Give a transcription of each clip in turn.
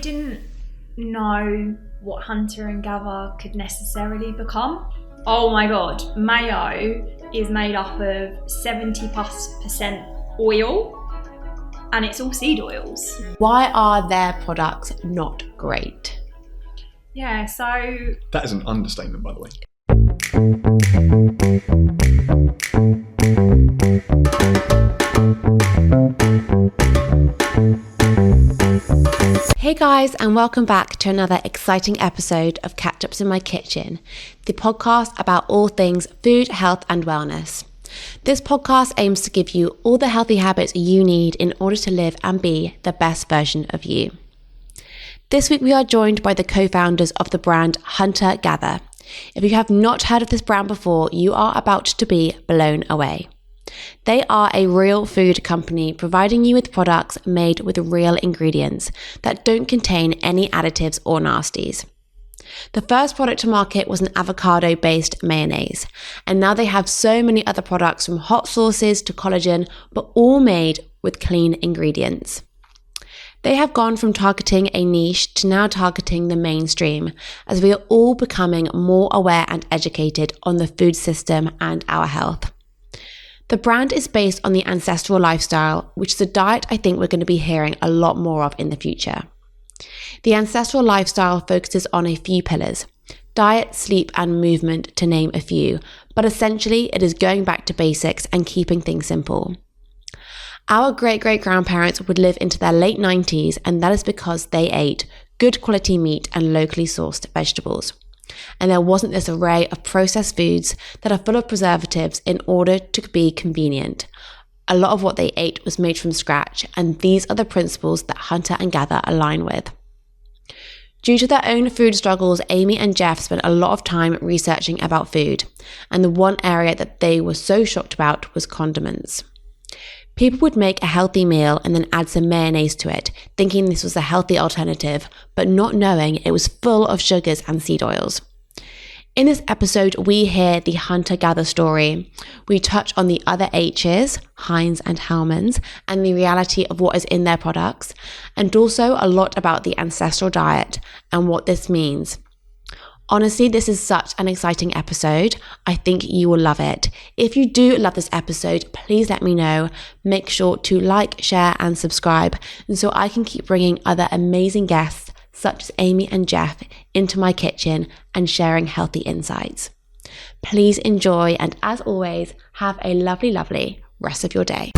didn't know what hunter and gather could necessarily become. Oh my god, mayo is made up of 70+% oil, and it's all seed oils. Why are their products not great? Yeah, so... That is an understatement, by the way. Hey guys, and welcome back to another exciting episode of Catch Ups in My Kitchen, the podcast about all things food, health and wellness. This podcast aims to give you all the healthy habits you need in order to live and be the best version of you. This week we are joined by the co-founders of the brand Hunter Gather. If you have not heard of this brand before, you are about to be blown away. They are a real food company providing you with products made with real ingredients that don't contain any additives or nasties. The first product to market was an avocado-based mayonnaise, and now they have so many other products from hot sauces to collagen, but all made with clean ingredients. They have gone from targeting a niche to now targeting the mainstream, as we are all becoming more aware and educated on the food system and our health. The brand is based on the ancestral lifestyle, which is a diet I think we're going to be hearing a lot more of in the future. The ancestral lifestyle focuses on a few pillars: diet, sleep, and movement, to name a few, but essentially it is going back to basics and keeping things simple. Our great-great-grandparents would live into their late 90s, and that is because they ate good quality meat and locally sourced vegetables. And there wasn't this array of processed foods that are full of preservatives in order to be convenient. A lot of what they ate was made from scratch, and these are the principles that Hunter and Gather align with. Due to their own food struggles, Amy and Jeff spent a lot of time researching about food, and the one area that they were so shocked about was condiments. People would make a healthy meal and then add some mayonnaise to it, thinking this was a healthy alternative, but not knowing it was full of sugars and seed oils. In this episode, we hear the hunter-gather story. We touch on the other H's, Heinz and Hellmann's, and the reality of what is in their products, and also a lot about the ancestral diet and what this means. Honestly, this is such an exciting episode. I think you will love it. If you do love this episode, please let me know. Make sure to like, share, and subscribe, and so I can keep bringing other amazing guests such as Amy and Jeff into my kitchen and sharing healthy insights. Please enjoy, and as always, have a lovely, lovely rest of your day.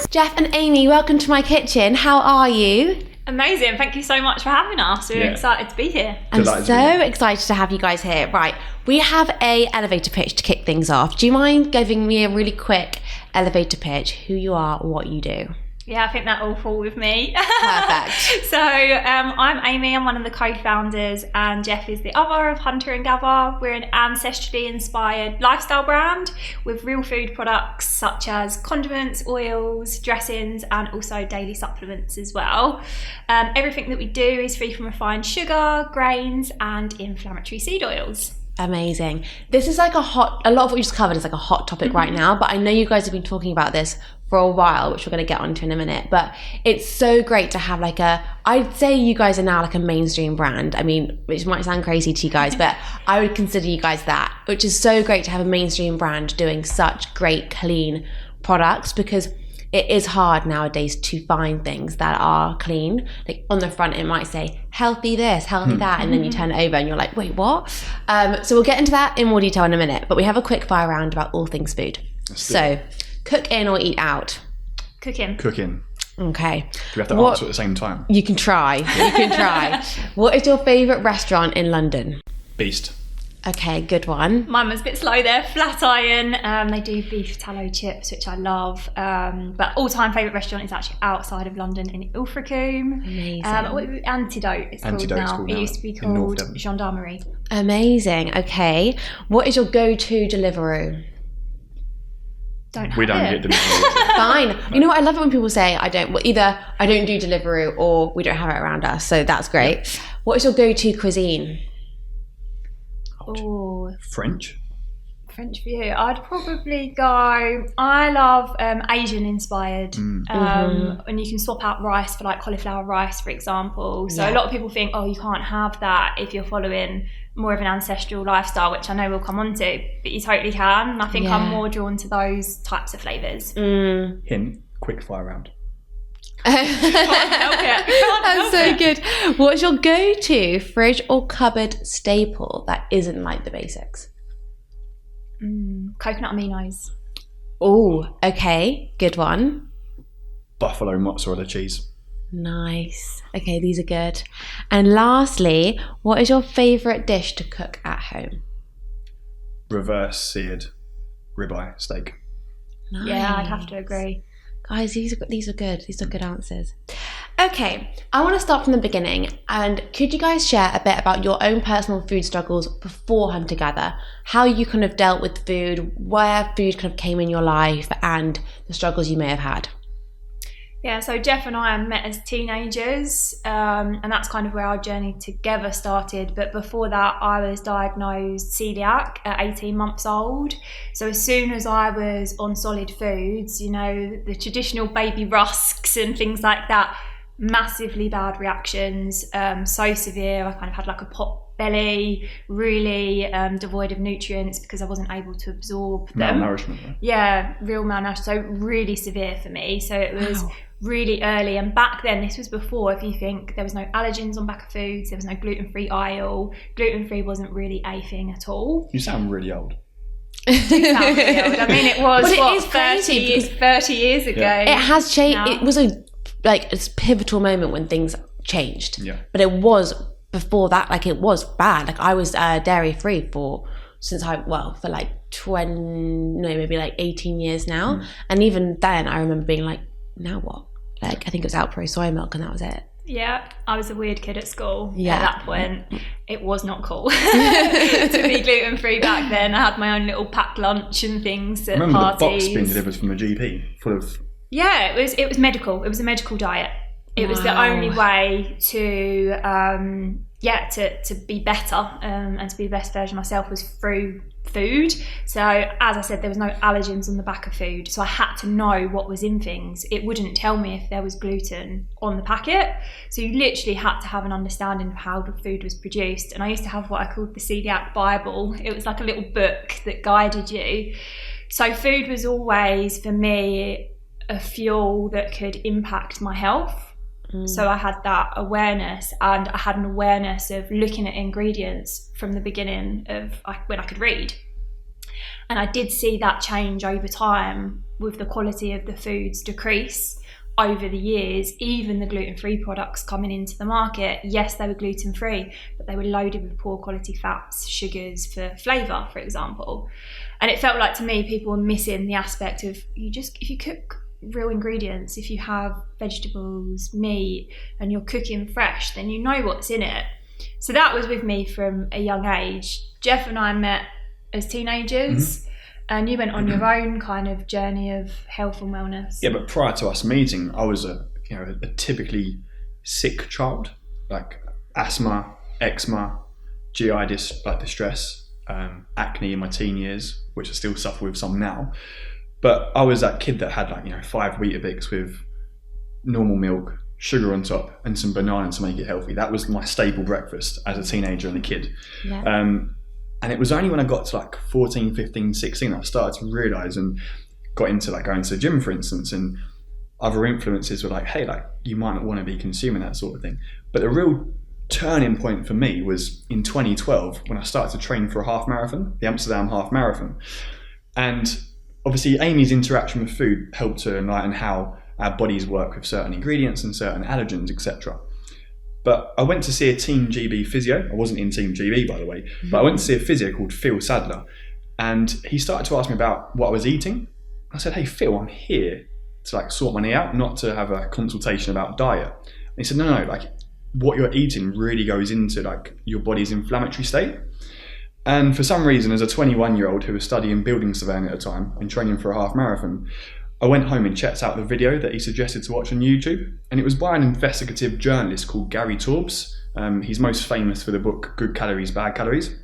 Jeff and Amy, welcome to my kitchen. How are you? Amazing, thank you so much for having us. We're excited to be here. I'm so excited to have you guys here. Right, we have a elevator pitch to kick things off. Do you mind giving me a really quick elevator pitch, who you are, what you do? Yeah, I think that will fall with me. Perfect. So I'm Amy, I'm one of the co-founders, and Jeff is the other of Hunter and Gather. We're an ancestrally inspired lifestyle brand with real food products such as condiments, oils, dressings, and also daily supplements as well. Everything that we do is free from refined sugar, grains, and inflammatory seed oils. Amazing. This is like a lot of what you just covered is like a hot topic right now, but I know you guys have been talking about this for a while, which we're going to get onto in a minute, but it's so great to have like I'd say you guys are now like a mainstream brand. I mean, which might sound crazy to you guys, but I would consider you guys that, which is so great to have a mainstream brand doing such great, clean products, because it is hard nowadays to find things that are clean. Like on the front, it might say healthy this, healthy that, and then you turn it over and you're like, wait, what? So we'll get into that in more detail in a minute, but we have a quick fire round about all things food. So, cook in or eat out? Cook in. Cook in. Okay. Do we have to answer at the same time? You can try. What is your favourite restaurant in London? Beast. Okay, good one. Mine was a bit slow there. Flatiron. They do beef tallow chips, which I love. But all-time favourite restaurant is actually outside of London in Ilfracombe. Amazing. Antidote it's called now. It used to be called Gendarmerie. Amazing. Okay. What is your go-to Deliveroo? We don't get Deliveroo. Fine. You know what? I love it when people say either I don't do Deliveroo or we don't have it around us. So that's great. Yeah. What is your go-to cuisine? Oh, French. French for you? I'd probably go, I love Asian inspired. And you can swap out rice for like cauliflower rice, for example. So a lot of people think, oh, you can't have that if you're following more of an ancestral lifestyle, which I know we'll come on to, but you totally can. And I think I'm more drawn to those types of flavours. Hint, quick fire round. That's so good. What's your go-to fridge or cupboard staple that isn't like the basics? Coconut aminos. Oh, okay, good one. Buffalo mozzarella cheese. Nice. Okay, these are good. And lastly, what is your favourite dish to cook at home? Reverse seared ribeye steak. Nice. Yeah, I'd have to agree. Guys, these are good. These are good answers. Okay, I want to start from the beginning. And could you guys share a bit about your own personal food struggles before Hunter Gather? How you kind of dealt with food, where food kind of came in your life, and the struggles you may have had? Yeah, so Jeff and I met as teenagers, and that's kind of where our journey together started. But before that, I was diagnosed celiac at 18 months old. So as soon as I was on solid foods, you know, the traditional baby rusks and things like that, massively bad reactions, so severe. I kind of had like a pot belly, really devoid of nutrients because I wasn't able to absorb them. Malnourishment, right? Yeah, real malnourishment. So really severe for me. So it was really early. And back then, this was before, if you think, there was no allergens on back of foods, there was no gluten-free aisle. Gluten-free wasn't really a thing at all. You sound really old. I mean, it was, but what, it is 30 years ago. It has changed. Now. It was a pivotal moment when things changed. Yeah. But it was before that, like, it was bad. Like, I was dairy free for like 18 years now. And even then I remember being like, now what? Like, I think it was Alpro soy milk and that was it. Yeah, I was a weird kid at school Yeah. at that point. It was not cool to be gluten-free back then. I had my own little packed lunch and things at I remember parties. the box being delivered from a GP full of... Yeah, it was medical. It was a medical diet. It was the only way to be better and to be the best version of myself was through food. So as I said, there was no allergens on the back of food, so I had to know what was in things. It wouldn't tell me if there was gluten on the packet, so you literally had to have an understanding of how the food was produced. And I used to have what I called the celiac Bible. It was like a little book that guided you. So food was always, for me, a fuel that could impact my health. So I had that awareness, and I had an awareness of looking at ingredients from the beginning of when I could read. And I did see that change over time with the quality of the foods decrease over the years. Even the gluten-free products coming into the market, yes, they were gluten-free, but they were loaded with poor quality fats, sugars for flavour, for example. And it felt like to me people were missing the aspect of if you cook real ingredients, if you have vegetables, meat, and you're cooking fresh, then you know what's in it. So that was with me from a young age. Jeff and I met as teenagers, and you went on your own kind of journey of health and wellness. Yeah, but prior to us meeting, I was a typically sick child, like asthma, eczema, GI distress, acne in my teen years, which I still suffer with some now. But I was that kid that had 5 Weetabix with normal milk, sugar on top, and some banana to make it healthy. That was my staple breakfast as a teenager and a kid. Yeah. And it was only when I got to 14, 15, 16 that I started to realise and got into going to the gym, for instance, and other influences were hey, you might not want to be consuming that sort of thing. But the real turning point for me was in 2012 when I started to train for a half marathon, the Amsterdam half marathon. And obviously, Amy's interaction with food helped to enlighten how our bodies work with certain ingredients and certain allergens, etc. But I went to see a Team GB physio. I wasn't in Team GB, by the way, but I went to see a physio called Phil Sadler, and he started to ask me about what I was eating. I said, "Hey, Phil, I'm here to sort my knee out, not to have a consultation about diet." And he said, "No, what you're eating really goes into your body's inflammatory state." And for some reason, as a 21-year-old who was studying building surveying at the time and training for a half marathon, I went home and checked out the video that he suggested to watch on YouTube. And it was by an investigative journalist called Gary Torbs. He's most famous for the book Good Calories, Bad Calories.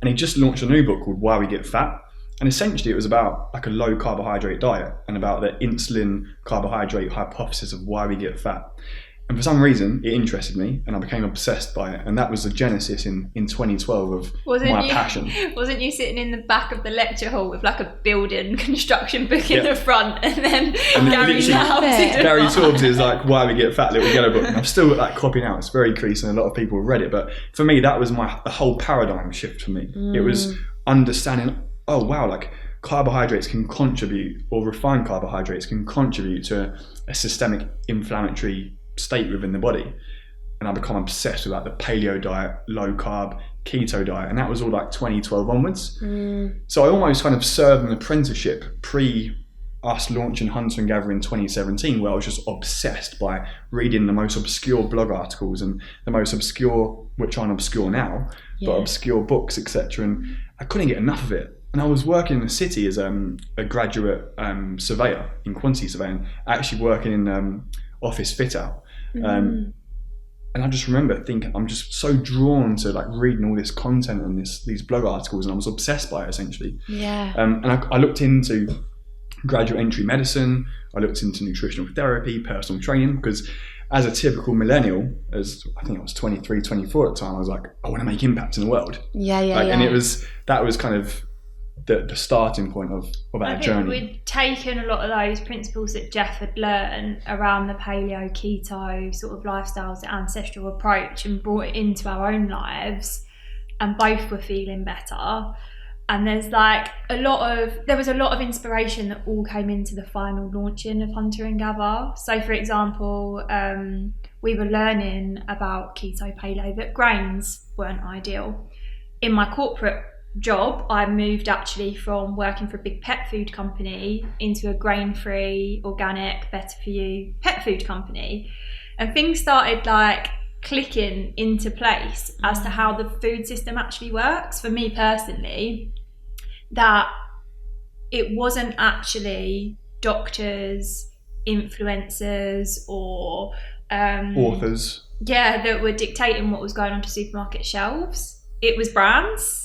And he just launched a new book called Why We Get Fat. And essentially it was about like a low carbohydrate diet and about the insulin carbohydrate hypothesis of why we get fat. And for some reason it interested me and I became obsessed by it. And that was the genesis in 2012 of my passion. Wasn't you sitting in the back of the lecture hall with like a building construction book in the front and then Gary Taubes is like Why We Get Fat little yellow book. And I've still got that copy now. It's very creasy and a lot of people have read it. But for me, that was the whole paradigm shift for me. It was understanding, oh wow, like carbohydrates can contribute, or refined carbohydrates can contribute to a systemic inflammatory state within the body. And I become obsessed with like the paleo diet, low carb, keto diet, and that was all like 2012 onwards. So I almost kind of served an apprenticeship pre us launching Hunter and Gatherer in 2017, where I was just obsessed by reading the most obscure blog articles and the most obscure, which aren't obscure now, but obscure books, etc. And I couldn't get enough of it. And I was working in the city as a graduate surveyor in quantity surveying, actually working in office fit out. And I just remember thinking, I'm just so drawn to like reading all this content and these blog articles, and I was obsessed by it essentially. And I looked into graduate entry medicine, I looked into nutritional therapy, personal training, because as a typical millennial, as I think I was 23, 24 at the time, I was like, I want to make impact in the world. And that was kind of the starting point of our journey. We'd taken a lot of those principles that Jeff had learned around the paleo, keto sort of lifestyles, the ancestral approach, and brought it into our own lives, and both were feeling better. And there was a lot of inspiration that all came into the final launching of Hunter and Gatherer. So for example, we were learning about keto paleo, that grains weren't ideal. In my corporate job, I moved actually from working for a big pet food company into a grain-free, organic, better for you pet food company. And things started like clicking into place as to how the food system actually works. For me personally, that it wasn't actually doctors, influencers, or authors that were dictating what was going onto supermarket shelves. It was brands.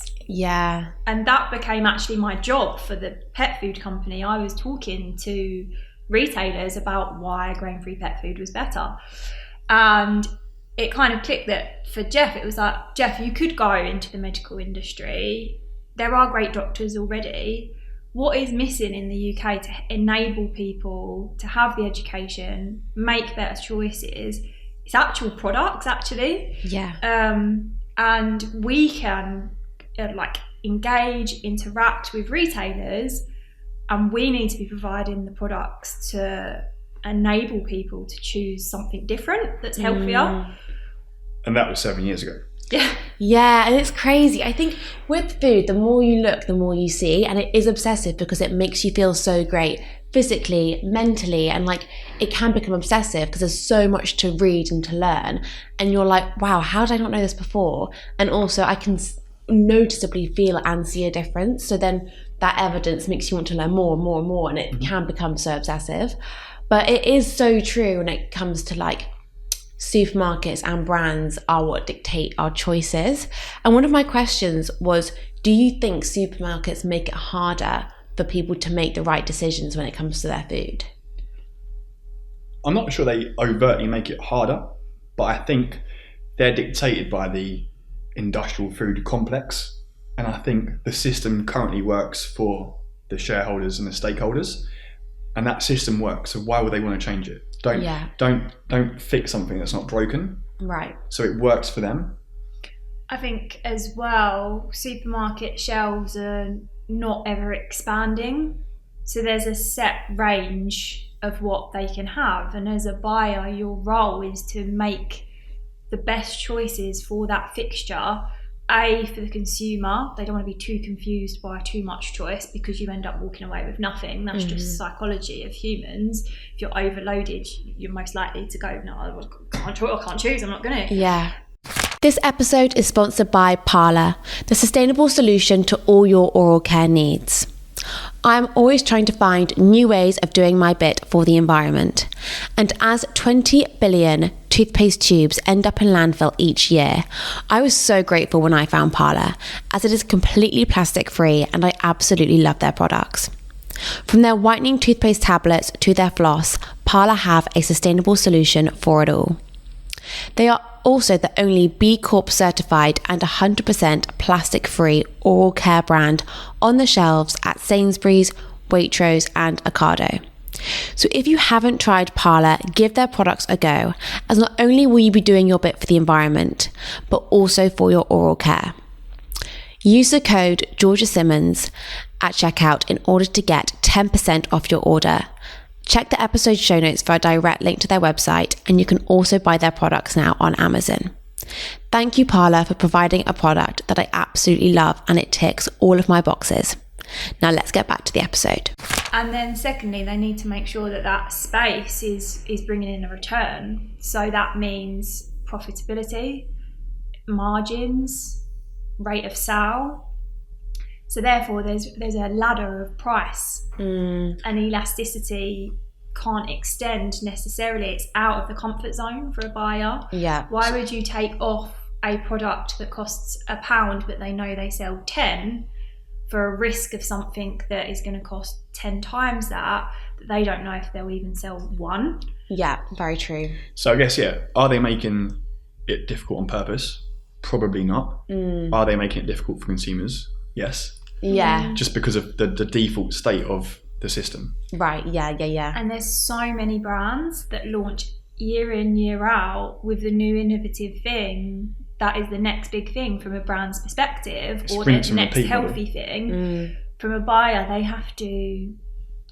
And that became actually my job for the pet food company. I was talking to retailers about why grain-free pet food was better. And it kind of clicked that for Jeff, it was like, Jeff, you could go into the medical industry. There are great doctors already. What is missing in the UK to enable people to have the education, make better choices? It's actual products, actually. And we can engage, interact with retailers, and we need to be providing the products to enable people to choose something different that's healthier. And that was 7 years ago. And it's crazy. I think with food, the more you look, the more you see, and it is obsessive because it makes you feel so great physically, mentally, and like it can become obsessive because there's so much to read and to learn, and you're like, wow, how did I not know this before? And also I can noticeably feel and see a difference, so then that evidence makes you want to learn more and more and more, and it can become so obsessive. But it is so true when it comes to like supermarkets and brands are what dictate our choices. And one of my questions was, do you think supermarkets make it harder for people to make the right decisions when it comes to their food? I'm not sure they overtly make it harder, but I think they're dictated by the industrial food complex. And I think the system currently works for the shareholders and the stakeholders, and that system works. So why would they want to change it? Don't fix something that's not broken. Right. So it works for them. I think as well, supermarket shelves are not ever expanding. So there's a set range of what they can have. And as a buyer, your role is to make the best choices for that fixture. For the consumer, they don't want to be too confused by too much choice because you end up walking away with nothing. That's just psychology of humans. If you're overloaded, you're most likely to go, no, I can't choose, I'm not going to. This episode is sponsored by Parlour, the sustainable solution to all your oral care needs. I'm always trying to find new ways of doing my bit for the environment. And as 20 billion toothpaste tubes end up in landfill each year, I was so grateful when I found Parla, as it is completely plastic free and I absolutely love their products. From their whitening toothpaste tablets to their floss, Parla have a sustainable solution for it all. They are also the only B Corp certified and 100% plastic free oral care brand on the shelves at Sainsbury's, Waitrose and Ocado. So if you haven't tried Parla, give their products a go, as not only will you be doing your bit for the environment, but also for your oral care. Use the code Georgia Simmons at checkout in order to get 10% off your order. Check the episode show notes for a direct link to their website, and you can also buy their products now on Amazon. Thank you, Parla, for providing a product that I absolutely love and it ticks all of my boxes. Now let's get back to the episode. And then secondly, they need to make sure that that space is bringing in a return. So that means profitability, margins, rate of sale. So therefore, there's a ladder of price, and elasticity can't extend necessarily. It's out of the comfort zone for a buyer. Yeah. Why would you take off a product that costs £1 but they know they sell 10 for a risk of something that is going to cost 10 times that they don't know if they'll even sell one? Yeah, very true. So I guess, are they making it difficult on purpose? Probably not. Are they making it difficult for consumers? Yes. Yeah. Just because of the default state of the system. Right, yeah. And there's so many brands that launch year in, year out with the new innovative thing that is the next big thing from a brand's perspective, or the next healthy thing. From a buyer, they have to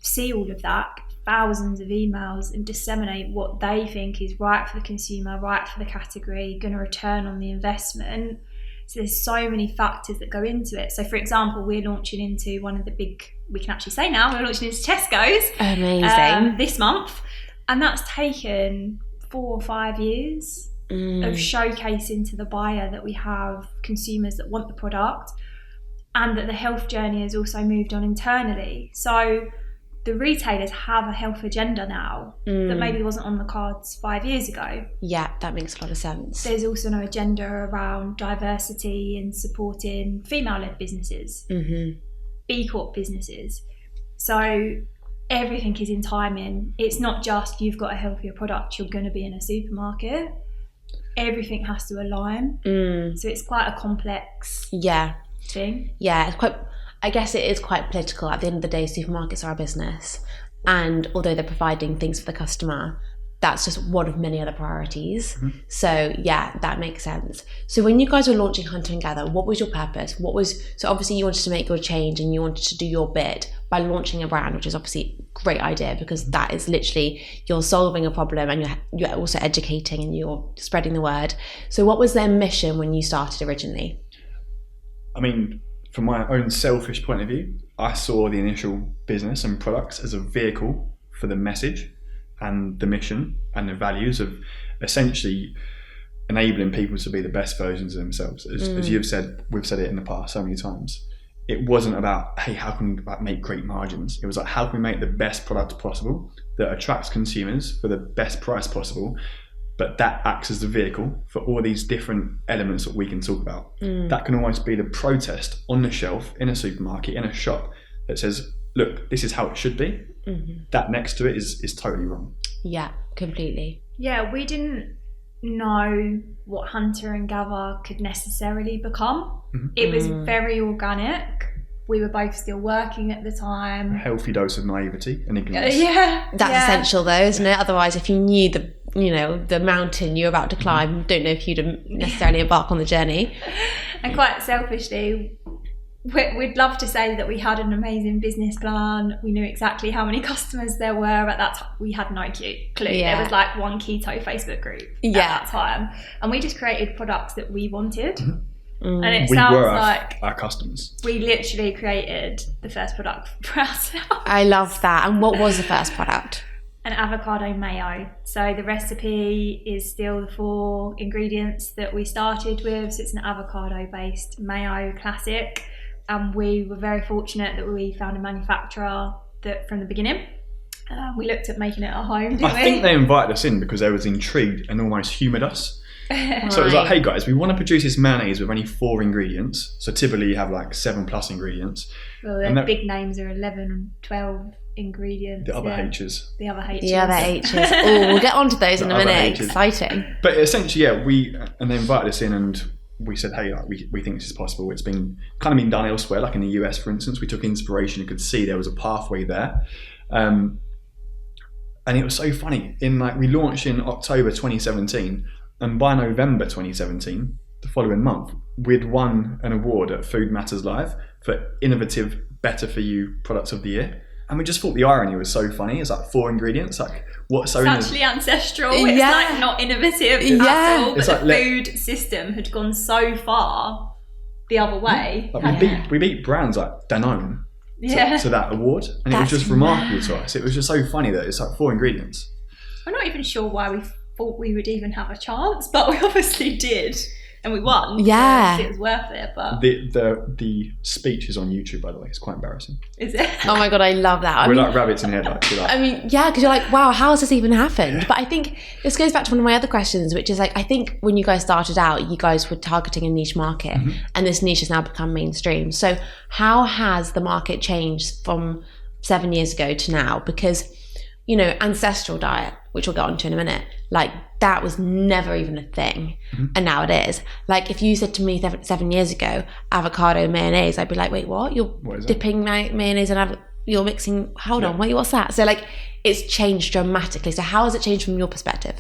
see all of that, thousands of emails, and disseminate what they think is right for the consumer, right for the category, going to return on the investment. So there's so many factors that go into it. So for example, we're launching into one of the big, we can actually say now, we're launching into Tesco's. Amazing. This month. And that's taken 4 or 5 years of showcasing to the buyer that we have consumers that want the product, and that the health journey has also moved on internally. So the retailers have a health agenda now that maybe wasn't on the cards 5 years ago. Yeah, that makes a lot of sense. There's also no agenda around diversity and supporting female-led businesses, B Corp businesses. So everything is in timing. It's not just you've got a healthier product, you're going to be in a supermarket. Everything has to align. So it's quite a complex thing. Yeah, I guess it is quite political. At the end of the day, supermarkets are a business, and although they're providing things for the customer, that's just one of many other priorities. So yeah, that makes sense. So when you guys were launching Hunter and Gather, what was your purpose? So obviously you wanted to make your change and you wanted to do your bit by launching a brand, which is obviously a great idea, because that is literally, you're solving a problem and you're also educating and you're spreading the word. So what was their mission when you started originally? I mean, from my own selfish point of view, I saw the initial business and products as a vehicle for the message and the mission and the values of essentially enabling people to be the best versions of themselves. As you've said, we've said it in the past so many times. It wasn't about, hey, how can we make great margins? It was like, how can we make the best product possible that attracts consumers for the best price possible, but that acts as the vehicle for all these different elements that we can talk about. That can almost be the protest on the shelf in a supermarket, in a shop, that says, look, this is how it should be. That next to it is totally wrong. Yeah, completely. Yeah, we didn't know what Hunter and Gather could necessarily become. It was very organic. We were both still working at the time. A healthy dose of naivety and ignorance. That's essential though, isn't it? Otherwise, if you knew the mountain you're about to climb, don't know if you'd necessarily embark on the journey. And quite selfishly, we'd love to say that we had an amazing business plan. We knew exactly how many customers there were at that time. We had no clue. There was like one keto Facebook group at that time, and we just created products that we wanted. And it sounds like our customers. We literally created the first product for ourselves. I love that. And what was the first product? An avocado mayo. So the recipe is still the 4 ingredients that we started with. So it's an avocado based mayo classic. and we were very fortunate that we found a manufacturer that from the beginning. We looked at making it at home, didn't we? I think they invited us in because they was intrigued and almost humoured us. So it was like, hey guys, we want to produce this mayonnaise with only 4 ingredients. So typically you have like 7+ ingredients. Well, the big names are 11, 12 ingredients. The other H's. The other H's. The other H's. Oh, we'll get onto those in a minute. H's. Exciting. But essentially, yeah, they invited us in and we said, hey, like, we think this is possible. It's been kind of been done elsewhere, like in the US, for instance. We took inspiration and could see there was a pathway there. And it was so funny. We launched in October 2017, and by November 2017, the following month, we'd won an award at Food Matters Live for Innovative Better For You Products of the Year. And we just thought the irony was so funny. It's like 4 ingredients. Like, what's so It's actually ancestral. It's like not innovative at all. But the food system had gone so far the other way. Like we beat brands like Danone to that award. And it was just remarkable to us. It was just so funny that it's like 4 ingredients. I'm not even sure why we thought we would even have a chance, but we obviously did. And we won. Yeah. So it was worth it. But the speech is on YouTube, by the way. It's quite embarrassing. Is it? Oh my God, I love that. We're like rabbits in headlights. I mean, yeah, because you're like, wow, how has this even happened? But I think this goes back to one of my other questions, which is like, I think when you guys started out, you guys were targeting a niche market, and this niche has now become mainstream. So how has the market changed from 7 years ago to now? Because, ancestral diet, which we'll get onto in a minute, like that was never even a thing, and now it is. Like if you said to me 7 years ago, avocado mayonnaise, I'd be like, wait, what? You're dipping mayonnaise and you're mixing, hold on, wait, what's that? So like it's changed dramatically. So how has it changed from your perspective?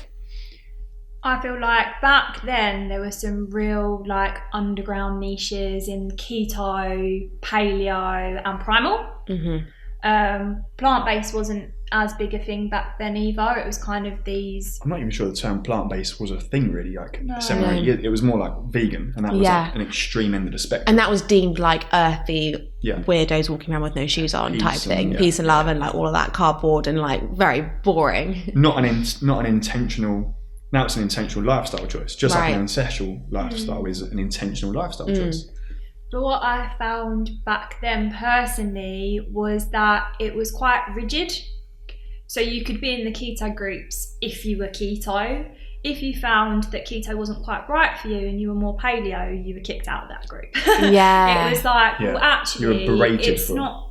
I feel like back then there were some real like underground niches in keto, paleo and primal. Plant-based wasn't as big a thing back then either. It was kind of these... I'm not even sure the term plant-based was a thing really, like 7 or 8 years. It was more like vegan, and that was like an extreme end of the spectrum. And that was deemed like earthy weirdos walking around with no shoes on type thing. Peace and love and like all of that cardboard and like very boring. Not an intentional... Now it's an intentional lifestyle choice. Just like an ancestral lifestyle is an intentional lifestyle choice. But what I found back then personally was that it was quite rigid. So you could be in the keto groups if you were keto. If you found that keto wasn't quite right for you and you were more paleo, you were kicked out of that group. It was like, well, actually, it's not...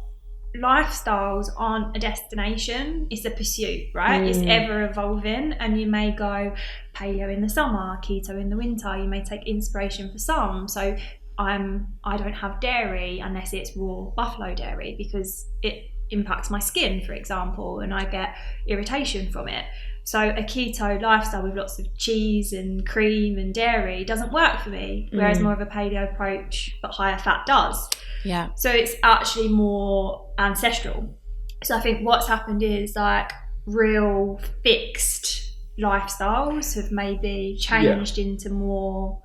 Lifestyles aren't a destination, it's a pursuit, right? It's ever evolving, and you may go paleo in the summer, keto in the winter. You may take inspiration for some. So I don't have dairy unless it's raw buffalo dairy because it impacts my skin, for example, and I get irritation from it. So a keto lifestyle with lots of cheese and cream and dairy doesn't work for me, whereas more of a paleo approach but higher fat does. Yeah. So it's actually more ancestral. So I think what's happened is like real fixed lifestyles have maybe changed into more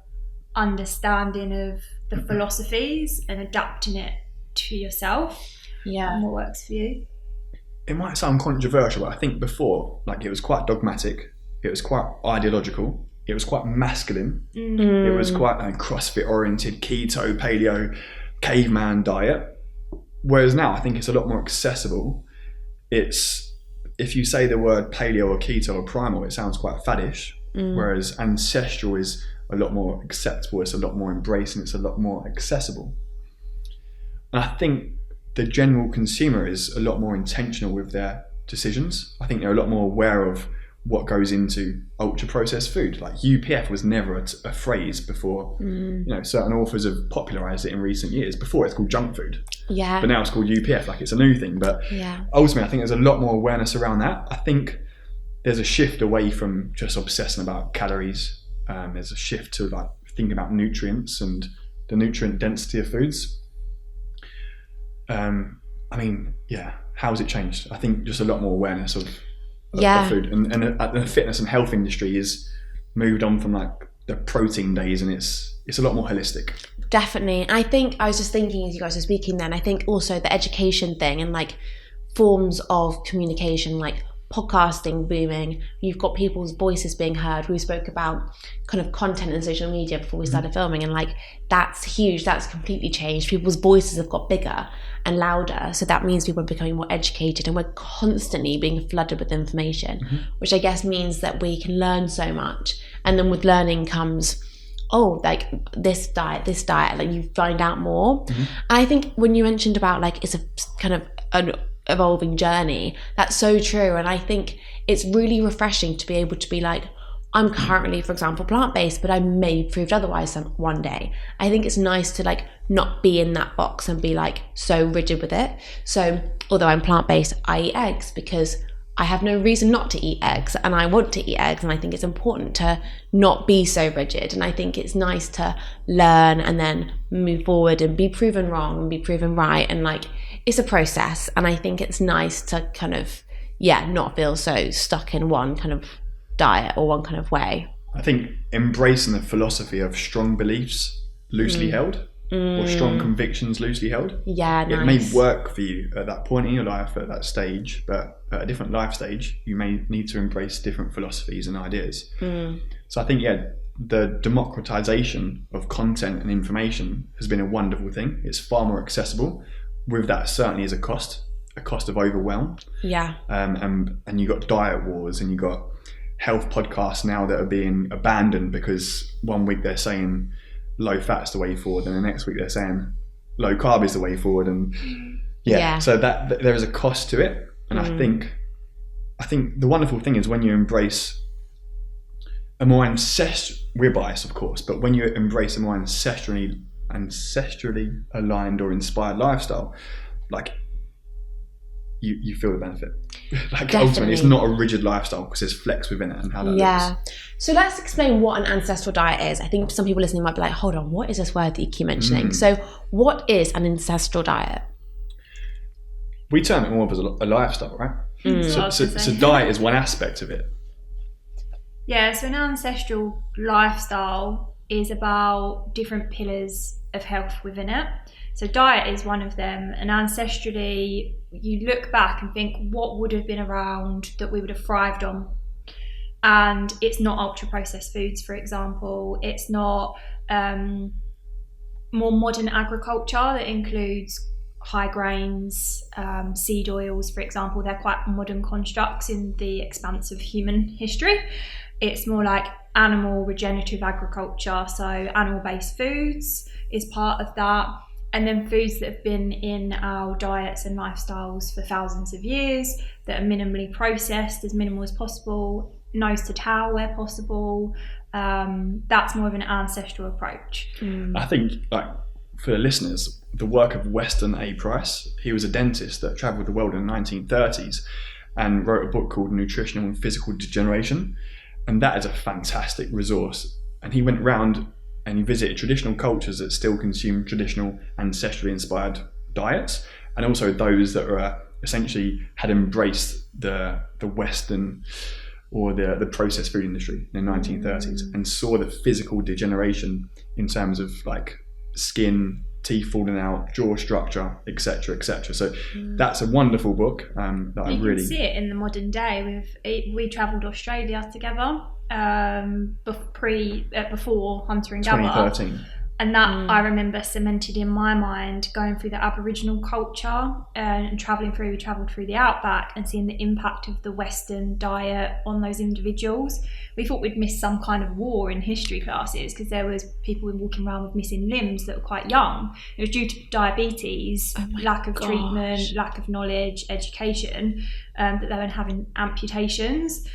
understanding of the philosophies and adapting it to yourself. Yeah. And what works for you. It might sound controversial, but I think before, like, it was quite dogmatic, it was quite ideological, it was quite masculine, it was quite like CrossFit oriented, keto, paleo, caveman diet. Whereas now I think it's a lot more accessible. It's, if you say the word paleo or keto or primal, it sounds quite faddish, whereas ancestral is a lot more acceptable, it's a lot more embracing, it's a lot more accessible. And I think the general consumer is a lot more intentional with their decisions. I think they're a lot more aware of what goes into ultra processed food. Like UPF was never a phrase before. Certain authors have popularized it in recent years. Before it's called junk food, but now it's called UPF, like it's a new thing. But ultimately I think there's a lot more awareness around that. I think there's a shift away from just obsessing about calories. There's a shift to like thinking about nutrients and the nutrient density of foods. How has it changed? I think just a lot more awareness of food, and the fitness and health industry is moved on from like the protein days, and it's a lot more holistic. Definitely. I think I was just thinking as you guys were speaking then, I think also the education thing and like forms of communication, like podcasting booming, you've got people's voices being heard. We spoke about kind of content and social media before we started filming, and like that's huge. That's completely changed. People's voices have got bigger and louder, so that means people are becoming more educated, and we're constantly being flooded with information, which I guess means that we can learn so much. And then with learning comes, oh, like this diet, like you find out more. And I think when you mentioned about like it's a kind of an evolving journey, that's so true. And I think it's really refreshing to be able to be like, I'm currently, for example, plant-based, but I may be proved otherwise one day. I think it's nice to like not be in that box and be like so rigid with it. So although I'm plant-based, I eat eggs because I have no reason not to eat eggs, and I want to eat eggs, and I think it's important to not be so rigid. And I think it's nice to learn and then move forward and be proven wrong and be proven right, and like it's a process. And I think it's nice to kind of not feel so stuck in one kind of diet or one kind of way. I think embracing the philosophy of strong beliefs loosely held, or strong convictions loosely held. Yeah, nice. It may work for you at that point in your life, at that stage, but at a different life stage, you may need to embrace different philosophies and ideas. So I think, the democratization of content and information has been a wonderful thing. It's far more accessible. With that certainly is a cost of overwhelm. Yeah. And you got diet wars, and you got health podcasts now that are being abandoned because one week they're saying low fat's the way forward, and the next week they're saying low carb is the way forward, and so that there is a cost to it. And I think the wonderful thing is when you embrace a more we're biased of course, but when you embrace a more ancestrally aligned or inspired lifestyle, like you feel the benefit. Like Definitely. Ultimately it's not a rigid lifestyle because there's flex within it and how that looks. So let's explain what an ancestral diet is. I think some people listening might be like, hold on, what is this word that you keep mentioning? So what is an ancestral diet? We term it more of as a lifestyle, right? So diet is one aspect of it. Yeah, so an ancestral lifestyle is about different pillars of health within it. So diet is one of them, and ancestrally you look back and think what would have been around that we would have thrived on. And it's not ultra processed foods, for example. It's not more modern agriculture that includes high grains, seed oils, for example. They're quite modern constructs in the expanse of human history. It's more like animal regenerative agriculture, so animal-based foods is part of that. And then foods that have been in our diets and lifestyles for thousands of years that are minimally processed, as minimal as possible, nose to tail where possible. That's more of an ancestral approach. I think, like, for the listeners, the work of Weston A. Price, he was a dentist that travelled the world in the 1930s and wrote a book called Nutritional and Physical Degeneration. And that is a fantastic resource. And he went around and he visited traditional cultures that still consume traditional ancestrally inspired diets, and also those that are essentially had embraced the Western or the processed food industry in the 1930s and saw the physical degeneration in terms of like skin, teeth falling out, jaw structure, etc., etc. So that's a wonderful book that I really... You can see it in the modern day. We travelled Australia together before Hunter and Gather. 2013. And that I remember cemented in my mind, going through the Aboriginal culture and we travelled through the outback and seeing the impact of the Western diet on those individuals. We thought we'd missed some kind of war in history classes because there was people walking around with missing limbs that were quite young. It was due to diabetes, lack of treatment, lack of knowledge, education, that they were having amputations.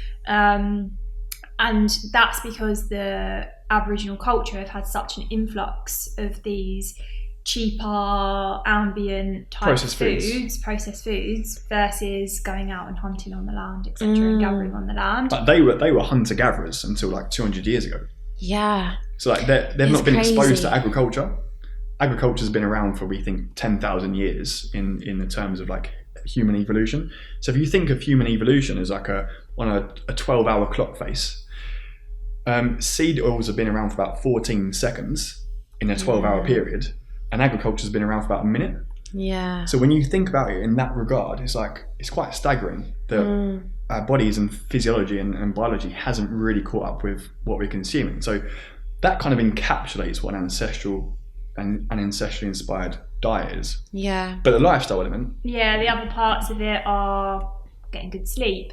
And that's because the Aboriginal culture have had such an influx of these cheaper, ambient type processed foods, versus going out and hunting on the land, etc., and gathering on the land. But they were hunter-gatherers until like 200 years ago. Yeah. So like they've not been exposed to agriculture. Agriculture's been around for, we think, 10,000 years in the terms of like human evolution. So if you think of human evolution as like on a 12-hour clock face, seed oils have been around for about 14 seconds in a 12-hour period, and agriculture's been around for about a minute. Yeah. So when you think about it in that regard, it's quite staggering that our bodies and physiology and biology hasn't really caught up with what we're consuming. So that kind of encapsulates what an ancestral and an ancestrally inspired diet is. Yeah. But the lifestyle element. Yeah, the other parts of it are getting good sleep.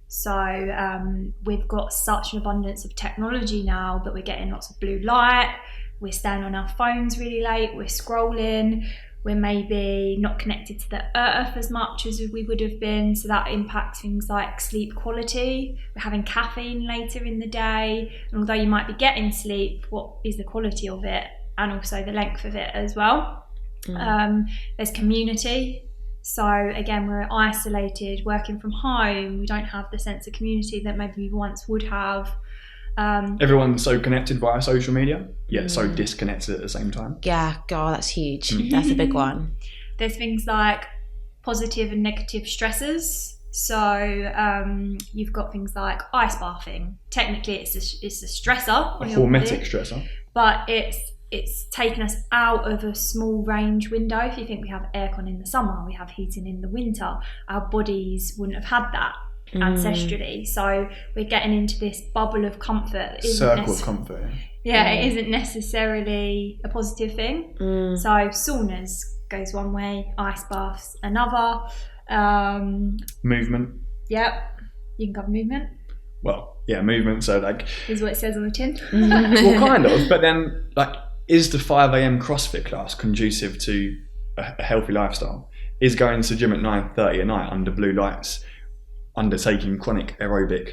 So we've got such an abundance of technology now that we're getting lots of blue light. We're staying on our phones really late. We're scrolling. We're maybe not connected to the earth as much as we would have been. So that impacts things like sleep quality. We're having caffeine later in the day. And although you might be getting sleep, what is the quality of it? And also the length of it as well. There's community. So again, we're isolated, working from home. We don't have the sense of community that maybe we once would have. Everyone's so connected via social media, yet so disconnected at the same time. Yeah, God, that's huge. That's a big one. There's things like positive and negative stressors. So you've got things like ice bathing. Technically, it's a stressor, A hormetic stressor. but it's taken us out of a small range window. If you think we have aircon in the summer, we have heating in the winter, our bodies wouldn't have had that ancestrally. So we're getting into this bubble of comfort. That Circle of comfort. Yeah, it isn't necessarily a positive thing. So saunas goes one way, ice baths another. Movement. Yep, you can cover movement. Well, yeah, movement. So like, Is what it says on the tin. well, kind of. But then, like, is the 5 a.m. CrossFit class conducive to a healthy lifestyle? Is going to the gym at 9:30 at night under blue lights, undertaking chronic aerobic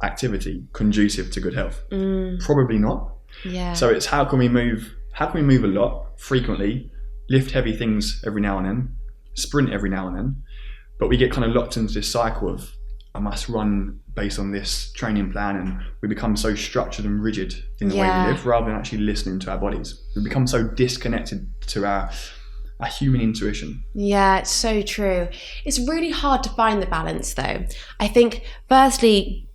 activity conducive to good health? Probably not. Yeah. So it's how can we move a lot frequently, lift heavy things every now and then, sprint every now and then, but we get kind of locked into this cycle of I must run based on this training plan, and we become so structured and rigid in the way we live rather than actually listening to our bodies. We become so disconnected to our human intuition. Yeah, it's so true. It's really hard to find the balance though. I think firstly,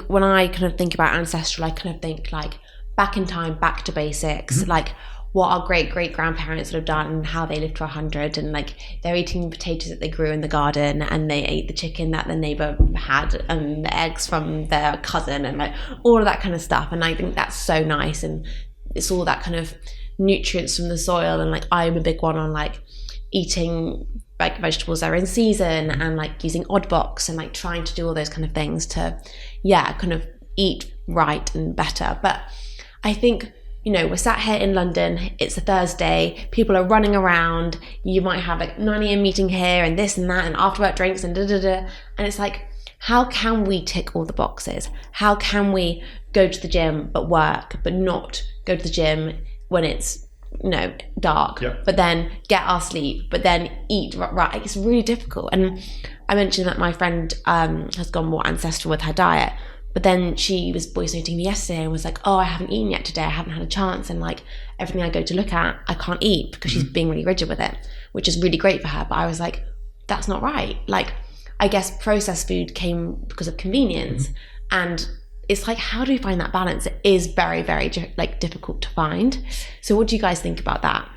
when I kind of think about ancestral, I kind of think like back in time, back to basics, like what our great-great-grandparents would have done and how they lived to 100, and like they're eating potatoes that they grew in the garden, and they ate the chicken that the neighbour had and the eggs from their cousin, and like all of that kind of stuff. And I think that's so nice, and it's all that kind of nutrients from the soil. And like I'm a big one on like eating like vegetables that are in season, and like using odd box, and like trying to do all those kind of things to kind of eat right and better. But I think, you know, we're sat here in London, it's a Thursday, people are running around, you might have like 9 a.m. meeting here and this and that and after work drinks and and it's like, how can we tick all the boxes? How can we go to the gym but work, but not go to the gym when it's, you know, dark, but then get our sleep, but then eat right? It's really difficult. And I mentioned that my friend has gone more ancestral with her diet, but then she was voice noting me yesterday and was like, oh, I haven't eaten yet today, I haven't had a chance, and like everything I go to look at, I can't eat because she's being really rigid with it, which is really great for her. But I was like, that's not right. Like, I guess processed food came because of convenience, and it's like, how do we find that balance? It is very, very like difficult to find. So what do you guys think about that?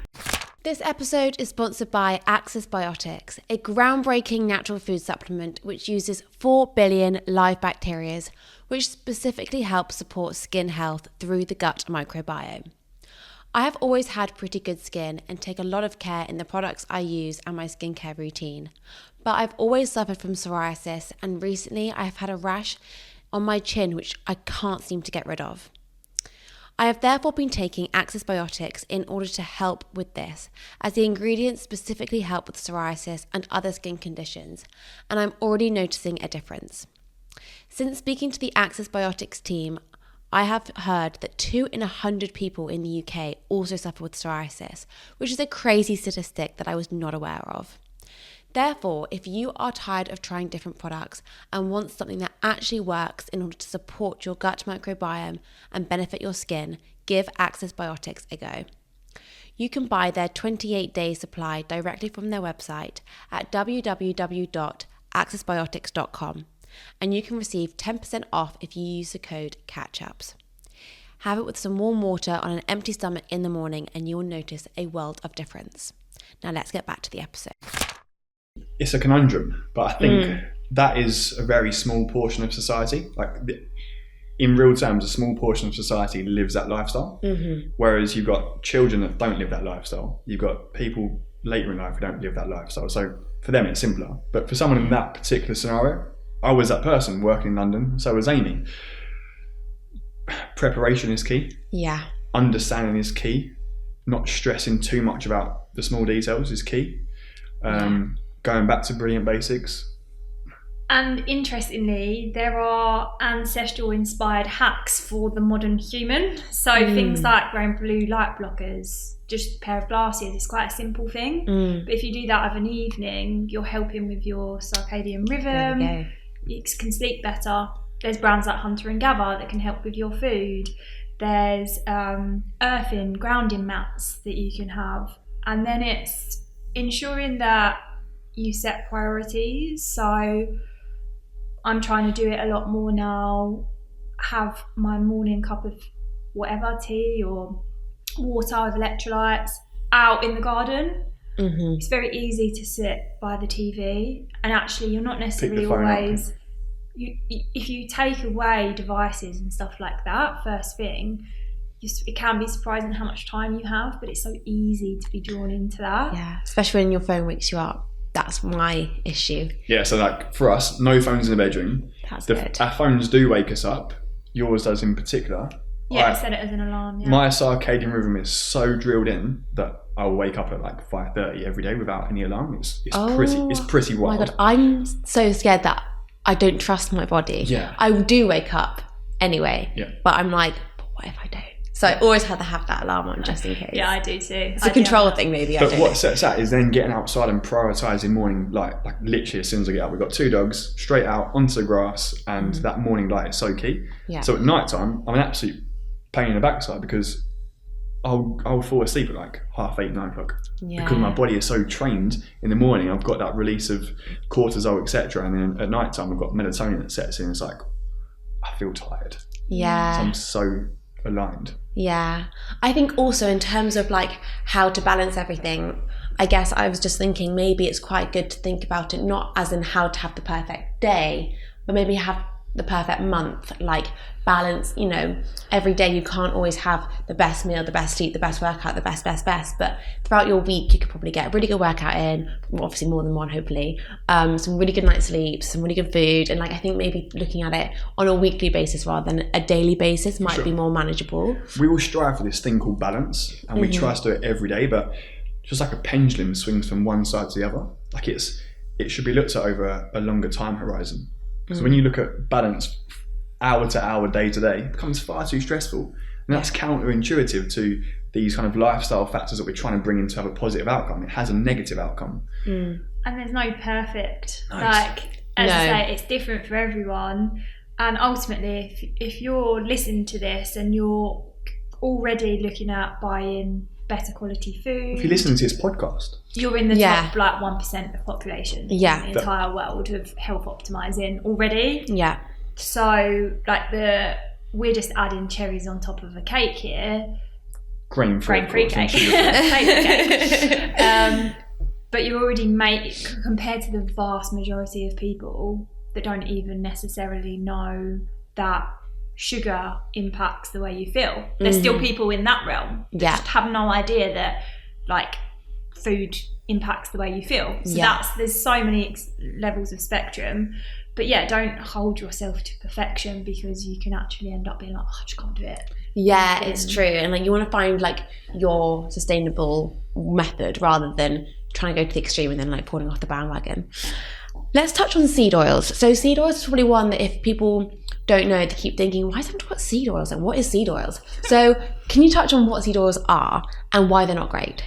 This episode is sponsored by Access Biotics, a groundbreaking natural food supplement which uses 4 billion live bacteria, which specifically helps support skin health through the gut microbiome. I have always had pretty good skin and take a lot of care in the products I use and my skincare routine, but I've always suffered from psoriasis, and recently I have had a rash on my chin which I can't seem to get rid of. I have therefore been taking Access Biotics in order to help with this, as the ingredients specifically help with psoriasis and other skin conditions, and I'm already noticing a difference. Since speaking to the Access Biotics team, I have heard that 2 in 100 people in the UK also suffer with psoriasis, which is a crazy statistic that I was not aware of. Therefore, if you are tired of trying different products and want something that actually works in order to support your gut microbiome and benefit your skin, give Access Biotics a go. You can buy their 28-day supply directly from their website at www.accessbiotics.com, and you can receive 10% off if you use the code CATCHUPS. Have it with some warm water on an empty stomach in the morning and you'll notice a world of difference. Now let's get back to the episode. It's a conundrum, but I think that is a very small portion of society. Like in real terms, a small portion of society lives that lifestyle. Whereas you've got children that don't live that lifestyle. You've got people later in life who don't live that lifestyle. So for them, it's simpler. But for someone in that particular scenario, I was that person working in London. So was Amy. Preparation is key. Yeah. Understanding is key. Not stressing too much about the small details is key. Going back to brilliant basics. And interestingly, there are ancestral inspired hacks for the modern human. So things like wearing blue light blockers, just a pair of glasses, it's quite a simple thing. But if you do that of an evening, you're helping with your circadian rhythm. You can sleep better. There's brands like Hunter and Gather that can help with your food. There's earthing, grounding mats that you can have. And then it's ensuring that you set priorities. So I'm trying to do it a lot more now. Have my morning cup of whatever, tea or water with electrolytes out in the garden. It's very easy to sit by the TV, and actually you're not necessarily always... if you take away devices and stuff like that first thing, it can be surprising how much time you have, but it's so easy to be drawn into that. Yeah, especially when your phone wakes you up. That's my issue. Yeah, so like for us, no phones in the bedroom. That's good. Our phones do wake us up. Yours does in particular. Yeah, set it as an alarm. Yeah. My circadian rhythm is so drilled in that I'll wake up at like 5:30 every day without any alarm. It's pretty wild. Oh my God, I'm so scared that I don't trust my body. Yeah. I do wake up anyway. Yeah. But I'm like, but what if I don't? So I always have to have that alarm on just in case. Yeah, I do too. It's a control thing maybe. But what sets that is then getting outside and prioritising morning light. Like literally as soon as I get up, we've got 2 dogs, straight out onto the grass, and that morning light is so key. Yeah. So at night time, I'm an absolute pain in the backside because I'll fall asleep at like 8:30, 9 o'clock. Yeah. Because my body is so trained in the morning. I've got that release of cortisol, etc. And then at night time, I've got melatonin that sets in. It's like, I feel tired. Yeah. So I'm so aligned. Yeah. I think also in terms of like how to balance everything, I guess I was just thinking maybe it's quite good to think about it not as in how to have the perfect day, but maybe have the perfect month, like balance, you know, every day you can't always have the best meal, the best sleep, the best workout, the best, but throughout your week you could probably get a really good workout in, obviously more than one hopefully, some really good night's sleep, some really good food, and like I think maybe looking at it on a weekly basis rather than a daily basis might be more manageable. We will strive for this thing called balance, and we try to do it every day, but just like a pendulum swings from one side to the other, like it should be looked at over a longer time horizon. So when you look at balance hour to hour, day to day, it becomes far too stressful. And that's counterintuitive to these kind of lifestyle factors that we're trying to bring in to have a positive outcome. It has a negative outcome. And there's no perfect. Nice. Like, as I say, it's different for everyone. And ultimately, if you're listening to this and you're already looking at buying better quality food, If you're listening to this podcast, you're in the top like 1% of population in the entire world of health optimizing already. Yeah. So like we're just adding cherries on top of a cake here. grain-free cake. But you already compared to the vast majority of people that don't even necessarily know that sugar impacts the way you feel. There's still people in that realm that just have no idea that like food impacts the way you feel. So there's so many levels of spectrum. But yeah, don't hold yourself to perfection because you can actually end up being like, I just can't do it. Yeah, it's true. And like you want to find like your sustainable method rather than trying to go to the extreme and then like falling off the bandwagon. Let's touch on seed oils. So seed oils is probably one that if people don't know, they keep thinking, why is everyone talking about seed oils? Like, what is seed oils? So can you touch on what seed oils are and why they're not great?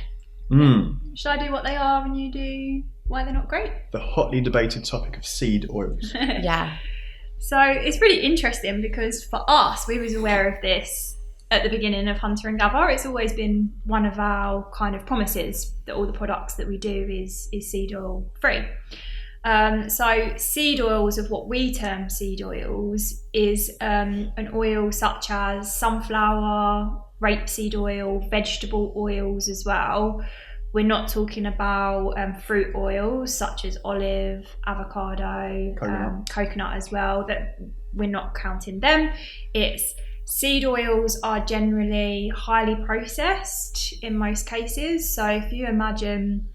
Should I do what they are and you do why they're not great? The hotly debated topic of seed oils. Yeah. So it's really interesting because for us, we was aware of this at the beginning of Hunter and Gather. It's always been one of our kind of promises that all the products that we do is seed oil free. So seed oils, of what we term seed oils, is an oil such as sunflower, rapeseed oil, vegetable oils as well, We're not talking about fruit oils such as olive, avocado, coconut as well, that we're not counting them. It's seed oils are generally highly processed in most cases. So if you imagine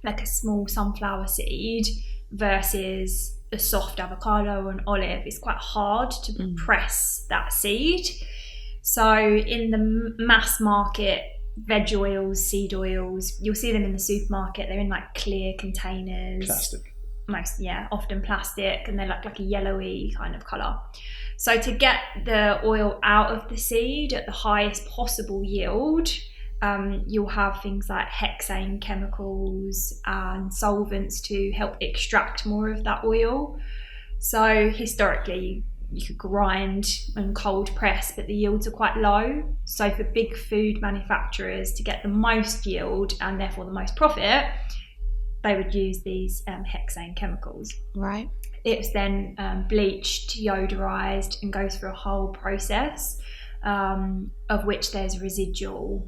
like a small sunflower seed versus a soft avocado or an olive, it's quite hard to press that seed. So in the mass market, veg oils, seed oils, you'll see them in the supermarket. They're in like clear containers. Plastic. Often plastic, and they're like a yellowy kind of colour. So to get the oil out of the seed at the highest possible yield, you'll have things like hexane chemicals and solvents to help extract more of that oil. So historically, you could grind and cold press, but the yields are quite low. So for big food manufacturers to get the most yield and therefore the most profit, they would use these hexane chemicals. Right. It's then bleached, deodorized, and goes through a whole process of which there's residual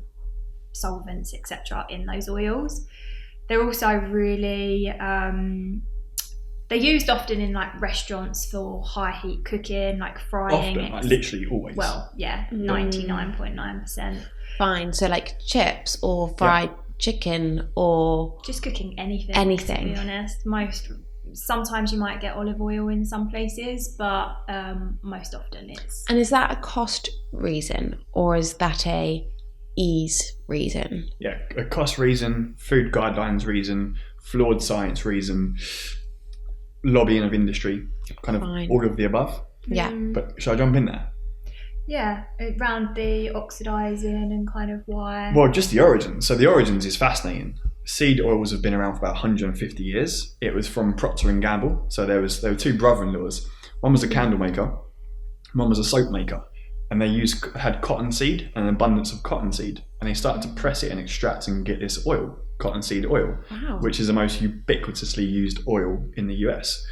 solvents, etc. in those oils. They're also really they're used often in like restaurants for high heat cooking, like frying. Often, like literally always. Well, yeah, 99.9%. Fine. So like chips or fried chicken or just cooking anything. Anything. To be honest, sometimes you might get olive oil in some places, but most often it's. And is that a cost reason or is that a ease reason? Yeah, a cost reason, food guidelines reason, flawed science reason, lobbying of industry, kind of all of the above. Yeah. But shall I jump in there? Yeah, around the oxidizing and kind of why. Well, just the origins. So the origins is fascinating. Seed oils have been around for about 150 years. It was from Procter & Gamble. So there were two brother-in-laws. One was a candle maker, one was a soap maker. And they had cottonseed, an abundance of cottonseed. And they started to press it and extract and get this oil, cottonseed oil, which is the most ubiquitously used oil in the US.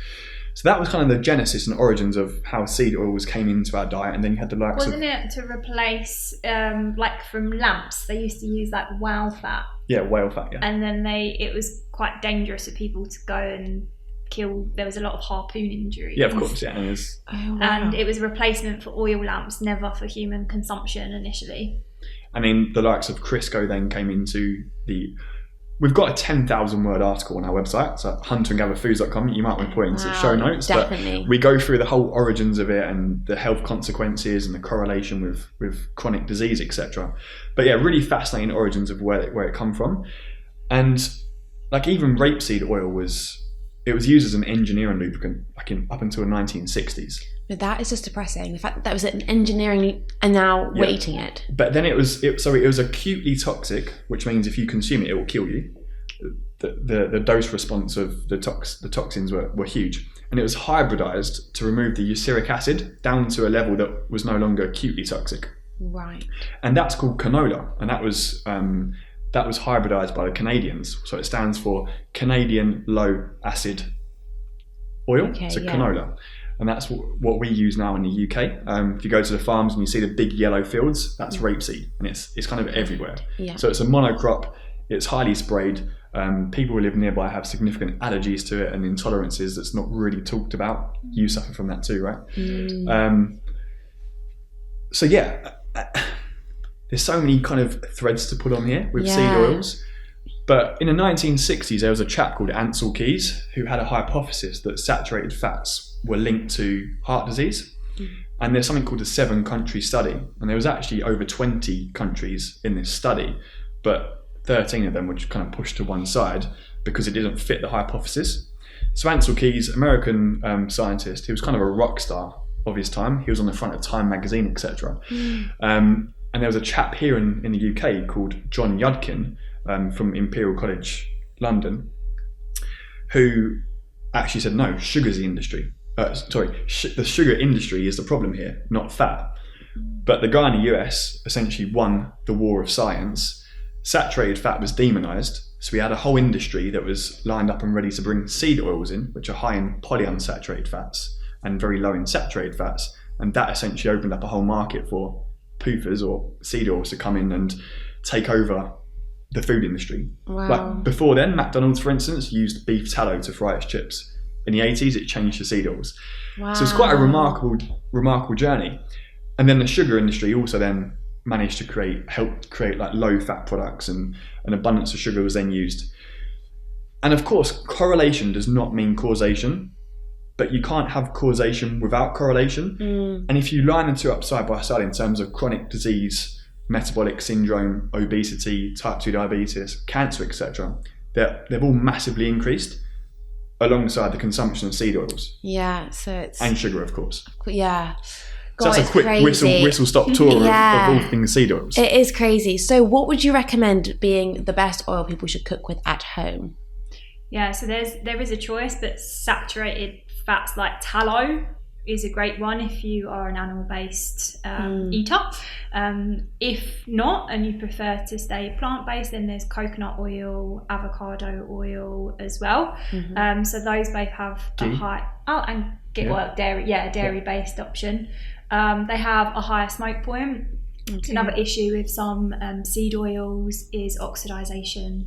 So that was kind of the genesis and origins of how seed oils came into our diet. And then you had the likes Wasn't it to replace, like from lamps, they used to use like whale fat. Yeah, whale fat, yeah. And then it was quite dangerous for people to go and kill. There was a lot of harpoon injuries. Yeah, of course, yeah. And it was a replacement for oil lamps, never for human consumption initially. I mean, the likes of Crisco then came into the... We've got a 10,000 word article on our website, so hunterandgatherfoods.com. You might want to put into show notes. Definitely. But we go through the whole origins of it and the health consequences and the correlation with chronic disease, etc. But yeah, really fascinating origins of where it come from. And like even rapeseed oil was used as an engineering lubricant up until the 1960s. But that is just depressing. The fact that was an engineering and now we're eating it. But then it was acutely toxic, which means if you consume it, it will kill you. The dose response of the toxins were huge. And it was hybridized to remove the uric acid down to a level that was no longer acutely toxic. Right. And that's called canola. And that was hybridized by the Canadians. So it stands for Canadian Low Acid Oil. So canola. And that's what we use now in the UK. If you go to the farms and you see the big yellow fields, that's rapeseed, and it's kind of everywhere. Yeah. So it's a monocrop. It's highly sprayed. People who live nearby have significant allergies to it and intolerances that's not really talked about. You suffer from that too, right? So yeah, there's so many kind of threads to put on here with seed oils. But in the 1960s, there was a chap called Ansel Keys who had a hypothesis that saturated fats were linked to heart disease. And there's something called the 7-country study. And there was actually over 20 countries in this study, but 13 of them were just kind of pushed to one side because it didn't fit the hypothesis. So Ansel Keys, American scientist, he was kind of a rock star of his time. He was on the front of Time magazine, etc. And there was a chap here in the UK called John Yudkin, from Imperial College London, who actually said, no, sugar's the industry. The sugar industry is the problem here, not fat. But the guy in the US essentially won the war of science. Saturated fat was demonized. So we had a whole industry that was lined up and ready to bring seed oils in, which are high in polyunsaturated fats and very low in saturated fats. And that essentially opened up a whole market for poofers or seed oils to come in and take over the food industry. Wow. Like before then, McDonald's, for instance, used beef tallow to fry its chips. In the 80s, it changed to seed oils. Wow. So it's quite a remarkable journey. And then the sugar industry also then managed to help create like low fat products, and an abundance of sugar was then used. And of course, correlation does not mean causation, but you can't have causation without correlation. And if you line the two up side by side in terms of chronic disease, metabolic syndrome, obesity, type 2 diabetes, cancer, etc., they've all massively increased alongside the consumption of seed oils. Yeah, so it's... And sugar, of course. Yeah. So that's a quick whistle-stop tour of all things seed oils. It is crazy. So what would you recommend being the best oil people should cook with at home? Yeah, so there is a choice, but saturated fats like tallow is a great one if you are an animal-based eater. If not, and you prefer to stay plant-based, then there's coconut oil, avocado oil as well. So those both have a high... Oh, and dairy-based option. They have a higher smoke point. Okay. Another issue with some seed oils is oxidization,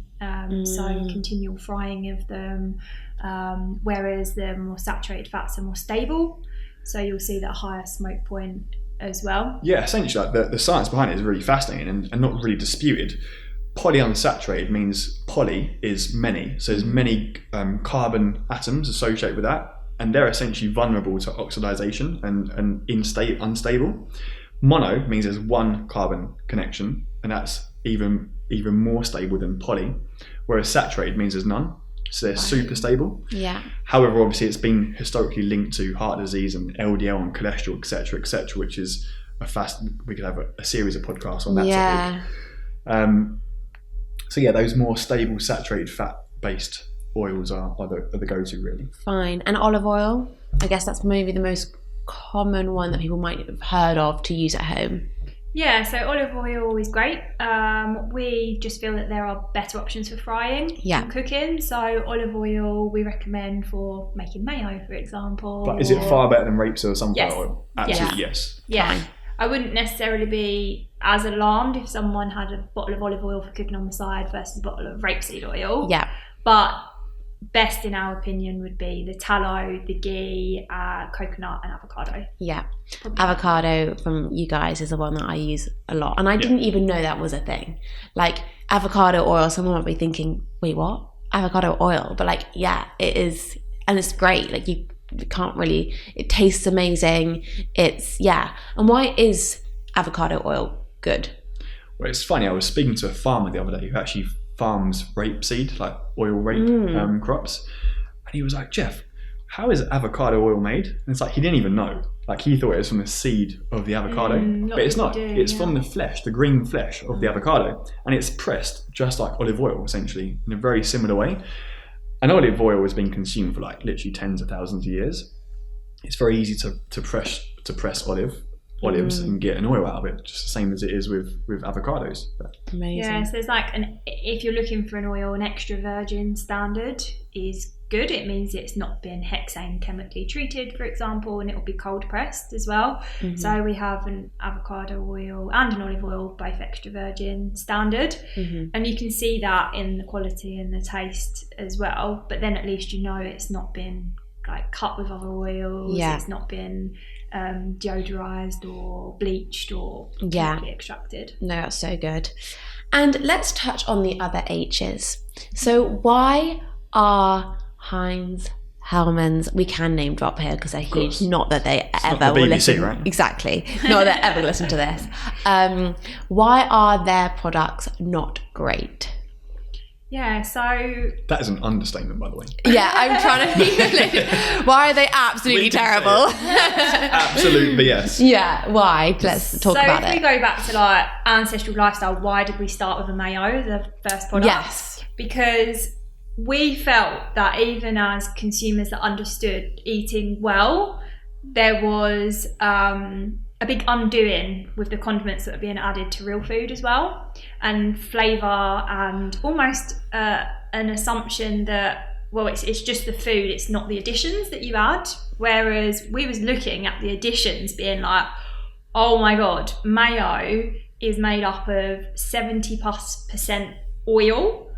so continual frying of them, whereas the more saturated fats are more stable. So you'll see that higher smoke point as well. Yeah, essentially, like the science behind it is really fascinating and not really disputed. Polyunsaturated means poly is many, so there's many carbon atoms associated with that, and they're essentially vulnerable to oxidization and unstable. Mono means there's one carbon connection, and that's even more stable than poly, whereas saturated means there's none. So they're super stable. Yeah. However, obviously, it's been historically linked to heart disease and LDL and cholesterol, etc., which is we could have a series of podcasts on that topic. So yeah, those more stable, saturated fat-based oils are the go-to, really. Fine. And olive oil? I guess that's maybe the most common one that people might have heard of to use at home. Yeah, so olive oil is great. We just feel that there are better options for frying and cooking. So olive oil we recommend for making mayo, for example. But is it far better than rapeseed or sunflower oil? Absolutely, yes. Yeah. I wouldn't necessarily be as alarmed if someone had a bottle of olive oil for cooking on the side versus a bottle of rapeseed oil. Yeah. But best in our opinion would be the tallow, the ghee, coconut and avocado. Yeah. Avocado from you guys is the one that I use a lot. And I didn't even know that was a thing. Like avocado oil, someone might be thinking, wait, what? Avocado oil. But like, yeah, it is. And it's great. Like you can't really, it tastes amazing. And why is avocado oil good? Well, it's funny. I was speaking to a farmer the other day who actually farms rapeseed, like oil rape crops, and he was like, Jeff, how is avocado oil made? And it's like he didn't even know. Like he thought it was from the seed of the avocado, but it's not. It's from the flesh, the green flesh of the avocado, and it's pressed just like olive oil, essentially, in a very similar way. And olive oil has been consumed for like literally tens of thousands of years. It's very easy to press olives and get an oil out of it, just the same as it is with avocados. Amazing. Yeah, so there's like if you're looking for an oil, an extra virgin standard is good. It means it's not been hexane chemically treated, for example, and it will be cold pressed as well. So we have an avocado oil and an olive oil, both extra virgin standard, and you can see that in the quality and the taste as well. But then at least you know it's not been like cut with other oils. It's not been deodorized or bleached or chemically extracted. No, that's so good. And let's touch on the other H's. So why are Heinz, Hellmann's, we can name drop here because they're huge, not that they ever will listen. Right? Exactly, not that they ever listen to this. Why are their products not great? Yeah, so... That is an understatement, by the way. Yeah, I'm trying to... Why are they absolutely terrible? Absolutely, yes. Yeah, why? Let's talk about it. So if we go back to like ancestral lifestyle, why did we start with a mayo, the first product? Yes. Because we felt that even as consumers that understood eating well, there was a big undoing with the condiments that are being added to real food as well, and flavour, and almost an assumption that, well, it's just the food, it's not the additions that you add. Whereas we was looking at the additions being like, oh my God, mayo is made up of 70+% oil,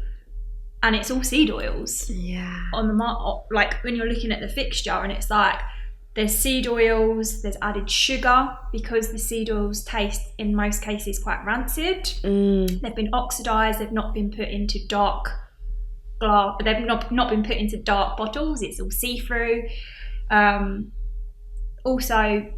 and it's all seed oils. Yeah. On the like when you're looking at the fixture, and it's like there's seed oils, there's added sugar because the seed oils taste in most cases quite rancid. They've been oxidized, they've not been put into dark glass, they've not been put into dark bottles, it's all see-through. Also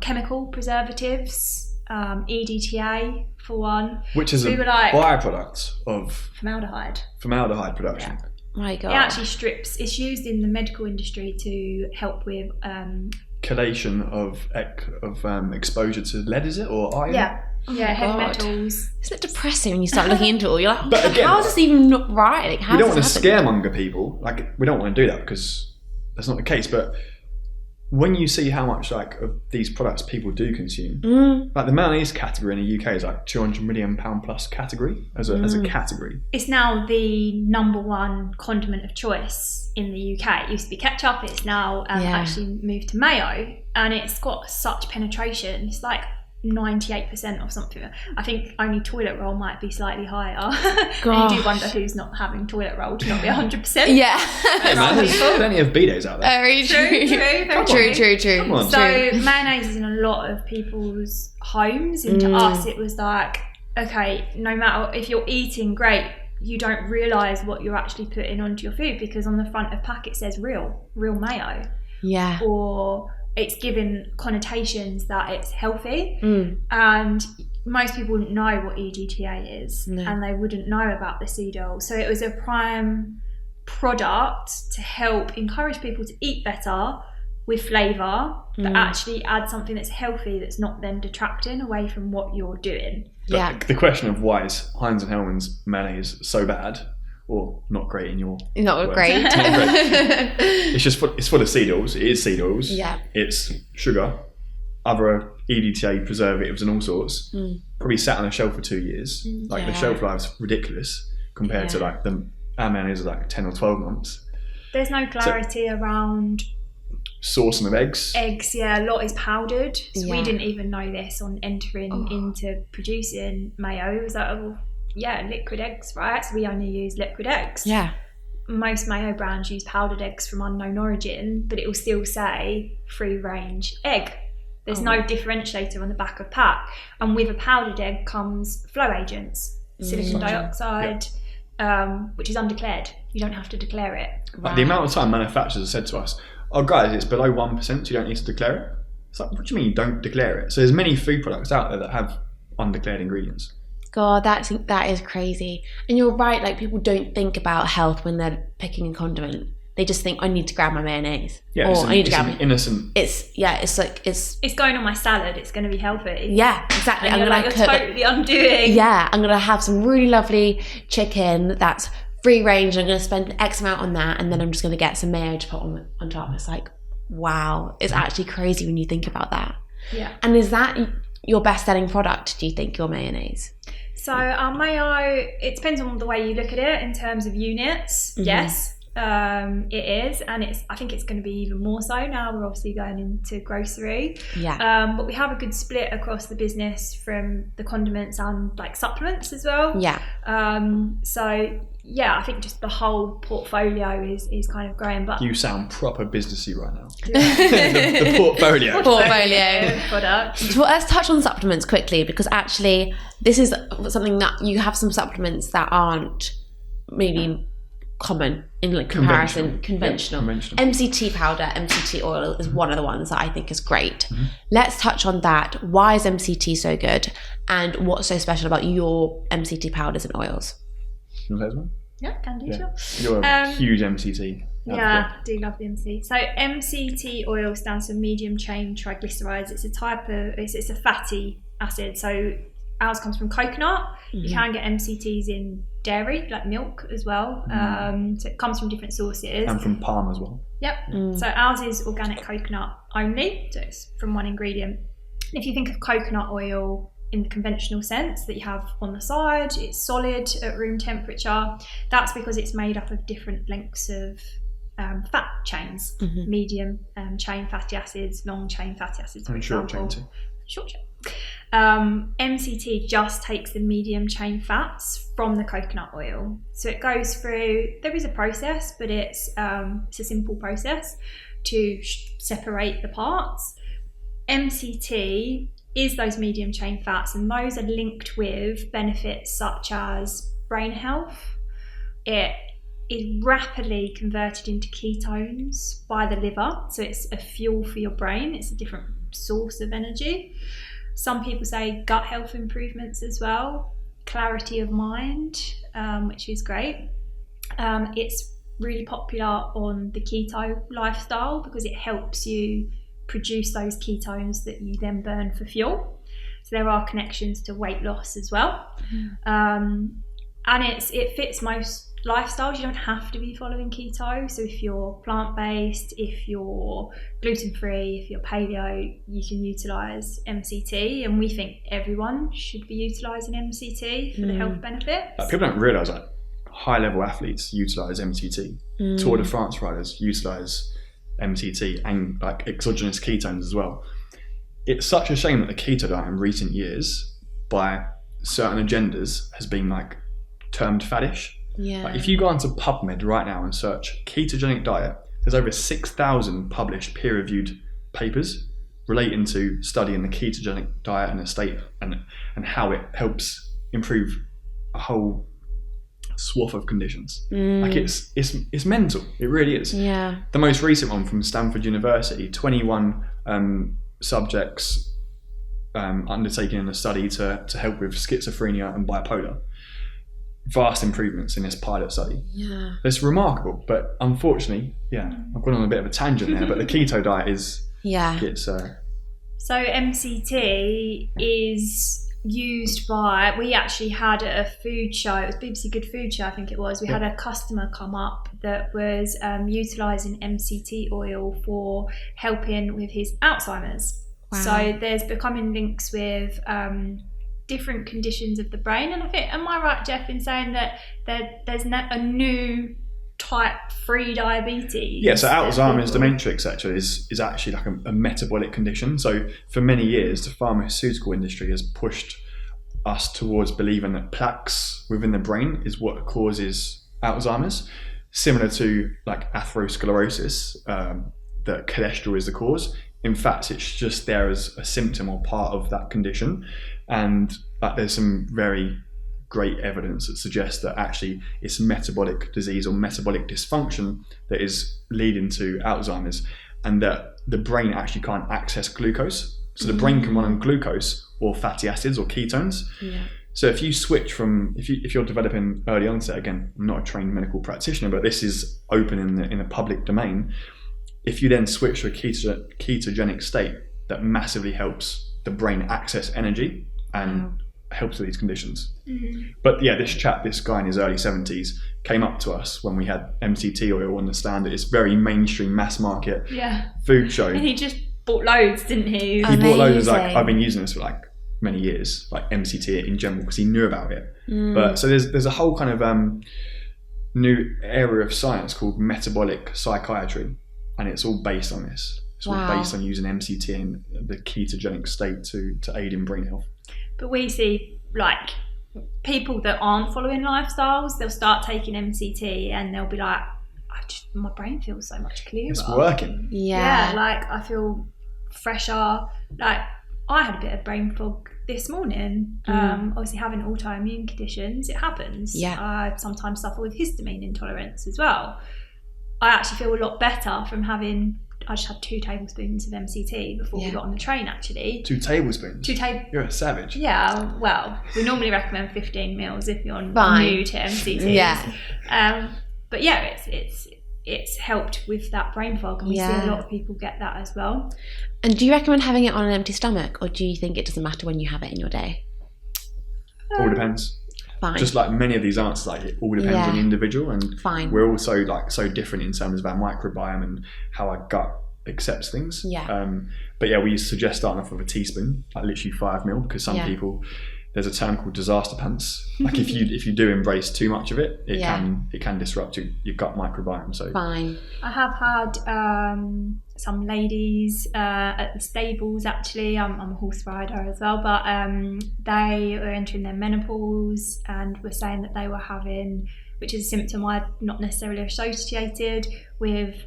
chemical preservatives, EDTA for one, which is a byproduct of formaldehyde production. Yeah. My God. It actually strips. It's used in the medical industry to help with chelation of exposure to lead, is it, or iron? Yeah, heavy God. metals. Isn't it depressing when you start looking into it all? You're like, But again, how is this even not right? Like, how we don't want does to this happen? scaremonger people. Like, we don't want to do that because that's not the case. But when you see how much like of these products people do consume, like the mayonnaise category in the UK is like £200 million plus category as a category. It's now the number one condiment of choice in the UK. It used to be ketchup. It's now actually moved to mayo, and it's got such penetration. It's like 98% or something. I think only toilet roll might be slightly higher. And you do wonder who's not having toilet roll to not be 100%. Yeah. Hey man, there's plenty of B-days out there. Very true. True. Come on. So mayonnaise is in a lot of people's homes, and to us it was like, okay, no matter if you're eating great, you don't realise what you're actually putting onto your food, because on the front of pack it says real mayo. Yeah. Or it's given connotations that it's healthy, and most people wouldn't know what EDTA is, and they wouldn't know about the seed oil. So it was a prime product to help encourage people to eat better with flavour, but actually add something that's healthy, that's not then detracting away from what you're doing. But the question of why is Heinz and Hellmann's mayonnaise so bad, or not great in your Not words. great. Not great. It's just it's full of seed oils. It is seed oils. Yeah. It's sugar, other EDTA preservatives and all sorts. Probably sat on a shelf for 2 years. Like the shelf life's ridiculous compared to like our mayonnaise is like 10 or 12 months. There's no clarity around sourcing of eggs. A lot is powdered. So we didn't even know this on entering into producing mayo. It was like, liquid eggs, right? So we only use liquid eggs. Yeah. Most mayo brands use powdered eggs from unknown origin, but it will still say free range egg. There's no differentiator on the back of pack. And with a powdered egg comes flow agents, silicon dioxide, which is undeclared. You don't have to declare it. Right. The amount of time manufacturers have said to us, oh guys, it's below 1%, so you don't need to declare it. It's like, what do you mean you don't declare it? So there's many food products out there that have undeclared ingredients. God, that is crazy. And you're right, like people don't think about health when they're picking a condiment. They just think, I need to grab my mayonnaise. Yeah, or I need to grab an innocent. It's going on my salad, it's going to be healthy. Yeah, exactly. And you're totally undoing. Yeah, I'm going to have some really lovely chicken that's free range. I'm going to spend X amount on that, and then I'm just going to get some mayo to put on top. It's like, wow, it's actually crazy when you think about that. Yeah. And is that your best selling product, do you think, your mayonnaise? So our mayo, it depends on the way you look at it in terms of units. Yes, it is, and I think it's going to be even more so now. We're obviously going into grocery. Yeah. But we have a good split across the business from the condiments and like supplements as well. Yeah. So yeah, I think just the whole portfolio is kind of growing. But you sound proper businessy right now. the portfolio. Products. So let's touch on supplements quickly, because actually this is something that you have some supplements that aren't maybe common in like comparison. Conventional. MCT powder, MCT oil is one of the ones that I think is great. Let's touch on that. Why is MCT so good, and what's so special about your MCT powders and oils? You want to say one? Yeah, can do. Sure. You're a huge MCT. Yeah, I do love the MCT. So MCT oil stands for medium chain triglycerides. It's a type of it's a fatty acid. So ours comes from coconut. You can get MCTs in dairy, like milk as well. So it comes from different sources. And from palm as well. Yep. So ours is organic coconut only. So it's from one ingredient. If you think of coconut oil in the conventional sense that you have on the side, it's solid at room temperature. That's because it's made up of different lengths of fat chains, medium chain fatty acids, long chain fatty acids, for and short example. chain too. Short chain. MCT just takes the medium chain fats from the coconut oil. So it goes through, there is a process, but it's a simple process to separate the parts. MCT is those medium chain fats, and those are linked with benefits such as brain health. It is rapidly converted into ketones by the liver, so it's a fuel for your brain. It's a different source of energy. Some people say gut health improvements as well, clarity of mind, which is great. It's really popular on the keto lifestyle because it helps you produce those ketones that you then burn for fuel. So there are connections to weight loss as well. And it fits most lifestyles. You don't have to be following keto. So if you're plant-based, if you're gluten-free, if you're paleo, you can utilise MCT, and we think everyone should be utilising MCT for the health benefits. People don't realise that high-level athletes utilise MCT. Tour de France riders utilise MCT and like exogenous ketones as well. It's such a shame that the keto diet in recent years, by certain agendas, has been like termed faddish. Yeah. Like if you go onto PubMed right now and search ketogenic diet, there's over 6,000 published peer-reviewed papers relating to studying the ketogenic diet and the state and how it helps improve a whole swath of conditions. Like it's mental. It really is. Yeah. The most recent one from Stanford University, 21 subjects undertaking a study to help with schizophrenia and bipolar. Vast improvements in this pilot study. Yeah. It's remarkable, but unfortunately, I've gone on a bit of a tangent there, but the keto diet is So MCT is used by, we actually had a food show, it was BBC Good Food Show I think it was, we had a customer come up that was utilising MCT oil for helping with his Alzheimer's. Wow. So there's becoming links with different conditions of the brain, and I think, am I right, Jeff, in saying that there's a new type 3 diabetes? Yeah, so Alzheimer's, dementia, etc. is actually like a metabolic condition. So for many years, the pharmaceutical industry has pushed us towards believing that plaques within the brain is what causes Alzheimer's, similar to like atherosclerosis, that cholesterol is the cause. In fact, it's just there as a symptom or part of that condition. And there's some very great evidence that suggests that actually it's metabolic disease or metabolic dysfunction that is leading to Alzheimer's, and that the brain actually can't access glucose. So the brain can run on glucose or fatty acids or ketones. Yeah. So if you switch from, if you're developing early onset, again, I'm not a trained medical practitioner, but this is open in the public domain. If you then switch to a ketogenic state, that massively helps the brain access energy and helps with these conditions. But yeah, this guy in his early 70s came up to us when we had MCT oil on the stand at this very mainstream mass market food show. And he just bought loads, didn't he? He bought loads. Like, I've been using this for like many years, like MCT in general, because he knew about it. But so there's a whole kind of new area of science called metabolic psychiatry, and it's all based on this. It's all based on using MCT in the ketogenic state to aid in brain health. But we see like people that aren't following lifestyles, they'll start taking MCT and they'll be like, my brain feels so much clearer. It's working. Yeah, like I feel fresher. Like I had a bit of brain fog this morning. Obviously having autoimmune conditions, it happens. Yeah. I sometimes suffer with histamine intolerance as well. I actually feel a lot better from having, I just had 2 tablespoons of MCT before we got on the train actually. 2 tablespoons? You're a savage. Yeah, well, we normally recommend 15 mils if you're new to MCT. Yeah. But yeah, it's helped with that brain fog, and we see a lot of people get that as well. And do you recommend having it on an empty stomach, or do you think it doesn't matter when you have it in your day? All depends. Fine. Just like many of these answers, like it all depends on the individual, and we're also like so different in terms of our microbiome and how our gut accepts things. But yeah, we suggest starting off with a teaspoon, like literally 5 ml, because some people there's a term called disaster pants. Like if you do embrace too much of it, it can disrupt your gut microbiome. So fine. I have had some ladies at the stables. Actually, I'm a horse rider as well, but they were entering their menopause and were saying that they were having, which is a symptom I'd not necessarily associated with,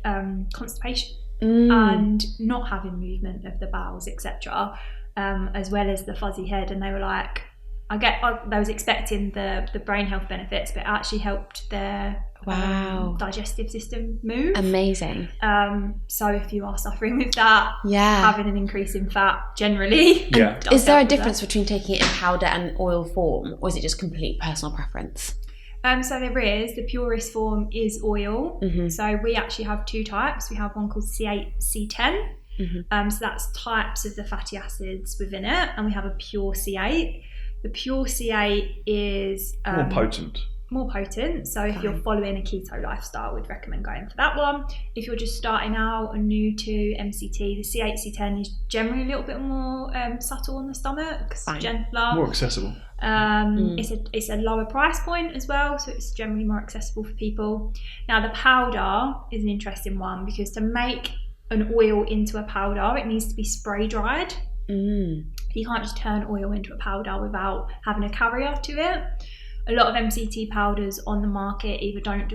constipation and not having movement of the bowels, etc., as well as the fuzzy head. And they were like, they was expecting the brain health benefits, but it actually helped their digestive system move. Amazing. So if you are suffering with that, having an increase in fat generally. Is there a difference between taking it in powder and oil form, or is it just complete personal preference? So there is. The purest form is oil. So we actually have two types. We have one called C8, C10. So that's types of the fatty acids within it, and we have a pure C8. The pure C8 is more potent. So if you're following a keto lifestyle, we'd recommend going for that one. If you're just starting out and new to MCT, the C8, C10 is generally a little bit more subtle on the stomach, gentler, more accessible. It's a lower price point as well, so it's generally more accessible for people. Now the powder is an interesting one, because to make an oil into a powder, it needs to be spray dried. You can't just turn oil into a powder without having a carrier to it. A lot of MCT powders on the market either don't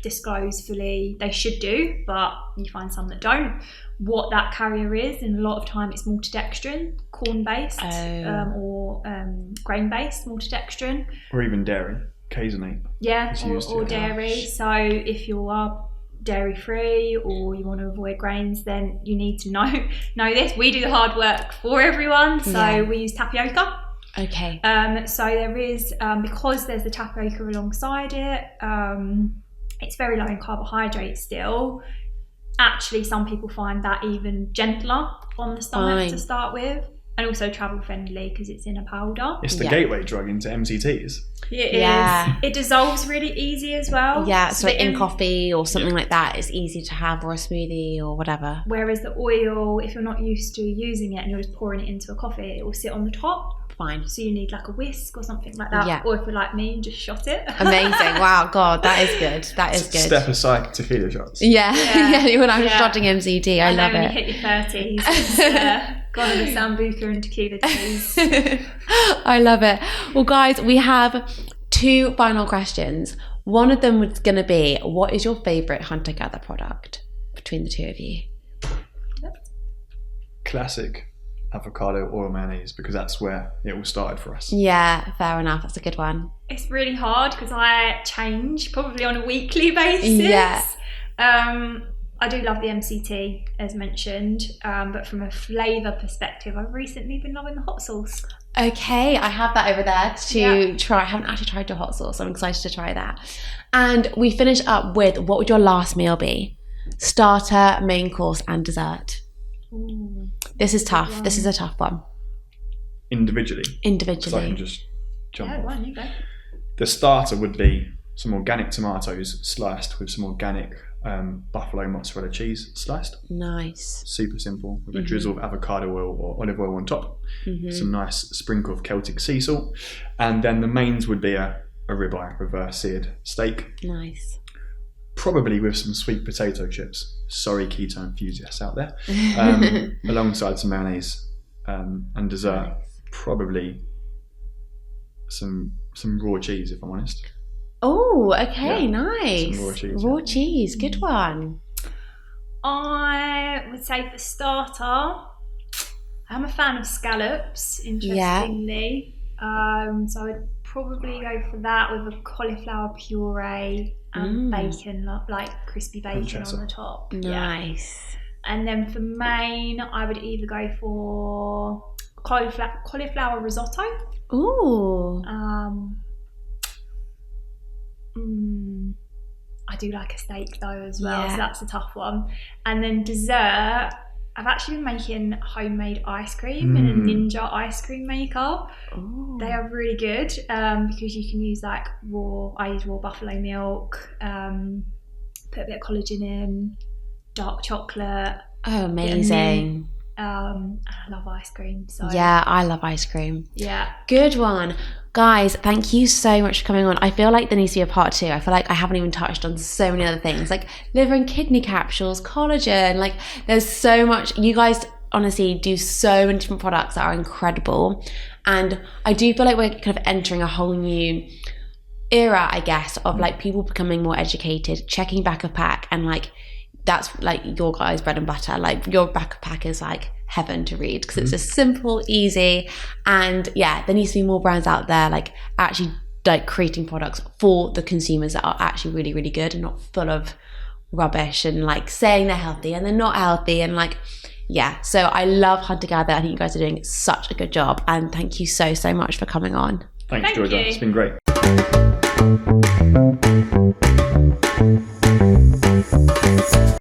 disclose fully, they should do, but you find some that don't, what that carrier is, and a lot of time it's maltodextrin, corn-based or grain-based maltodextrin. Or even dairy, caseinate. Yeah, or dairy. So if you are dairy-free or you want to avoid grains, then you need to know this. We do the hard work for everyone, so we use tapioca. Okay. So there is, because there's the tapioca alongside it, it's very low in carbohydrates still. Actually, some people find that even gentler on the stomach to start with, and also travel friendly because it's in a powder. It's the gateway drug into MCTs. It is. It dissolves really easy as well. Yeah, so in coffee or something like that, it's easy to have, or a smoothie or whatever. Whereas the oil, if you're not used to using it and you're just pouring it into a coffee, it will sit on the top. Fine. So you need like a whisk or something like that. Or if you're like me, just shot it. Amazing. Wow, God, that is good. That is good. Step aside tequila shots. Yeah. When I'm shotting MCT, I love it. And then when you hit your 30s, gone are the sambuca and tequila days. I love it. Well, guys, we have 2 final questions. One of them was going to be, what is your favourite hunter-gatherer product between the two of you? Classic avocado oil mayonnaise, because that's where it all started for us. Yeah, fair enough. That's a good one. It's really hard because I change probably on a weekly basis. Yeah. I do love the MCT, as mentioned, but from a flavour perspective, I've recently been loving the hot sauce. Okay, I have that over there to try. I haven't actually tried your hot sauce. I'm excited to try that. And we finish up with, what would your last meal be? Starter, main course, and dessert. Ooh, this is tough. This is a tough one. Individually. So I can just jump off. Go on, you go. The starter would be some organic tomatoes sliced with some organic buffalo mozzarella cheese sliced. Nice. Super simple, with a drizzle of avocado oil or olive oil on top. Some nice sprinkle of Celtic sea salt. And then the mains would be a ribeye with a seared steak. Nice. Probably with some sweet potato chips. Sorry, keto enthusiasts out there. Alongside some mayonnaise, and dessert. Probably some raw cheese, if I'm honest. Oh, okay, nice. Some Raw cheese, good one. I would say for starter, I'm a fan of scallops, interestingly. So I'd probably go for that with a cauliflower puree and bacon, like crispy bacon on the top. Nice. Yeah. And then for main, I would either go for cauliflower risotto. Ooh. I do like a steak though as well, so that's a tough one. And then dessert, I've actually been making homemade ice cream in a Ninja ice cream maker. Ooh. They are really good because you can use like I use raw buffalo milk, put a bit of collagen in, dark chocolate. Oh, amazing. And I love ice cream. So Yeah, I love ice cream. yeah. Good one. Guys, thank you so much for coming on. I feel like there needs to be a part 2. I feel like I haven't even touched on so many other things, like liver and kidney capsules, collagen. Like, there's so much. You guys honestly do so many different products that are incredible. And I do feel like we're kind of entering a whole new era, I guess, of like people becoming more educated, checking back of pack, and like that's like your guys' bread and butter. Like, your back of pack is like heaven to read because it's just simple, easy, and yeah, there needs to be more brands out there like actually like creating products for the consumers that are actually really, really good and not full of rubbish and like saying they're healthy and they're not healthy, and like, yeah. So I love Hunter Gather. I think you guys are doing such a good job, and thank you so much for coming on. Thanks, Thank Georgia. you. It's been great.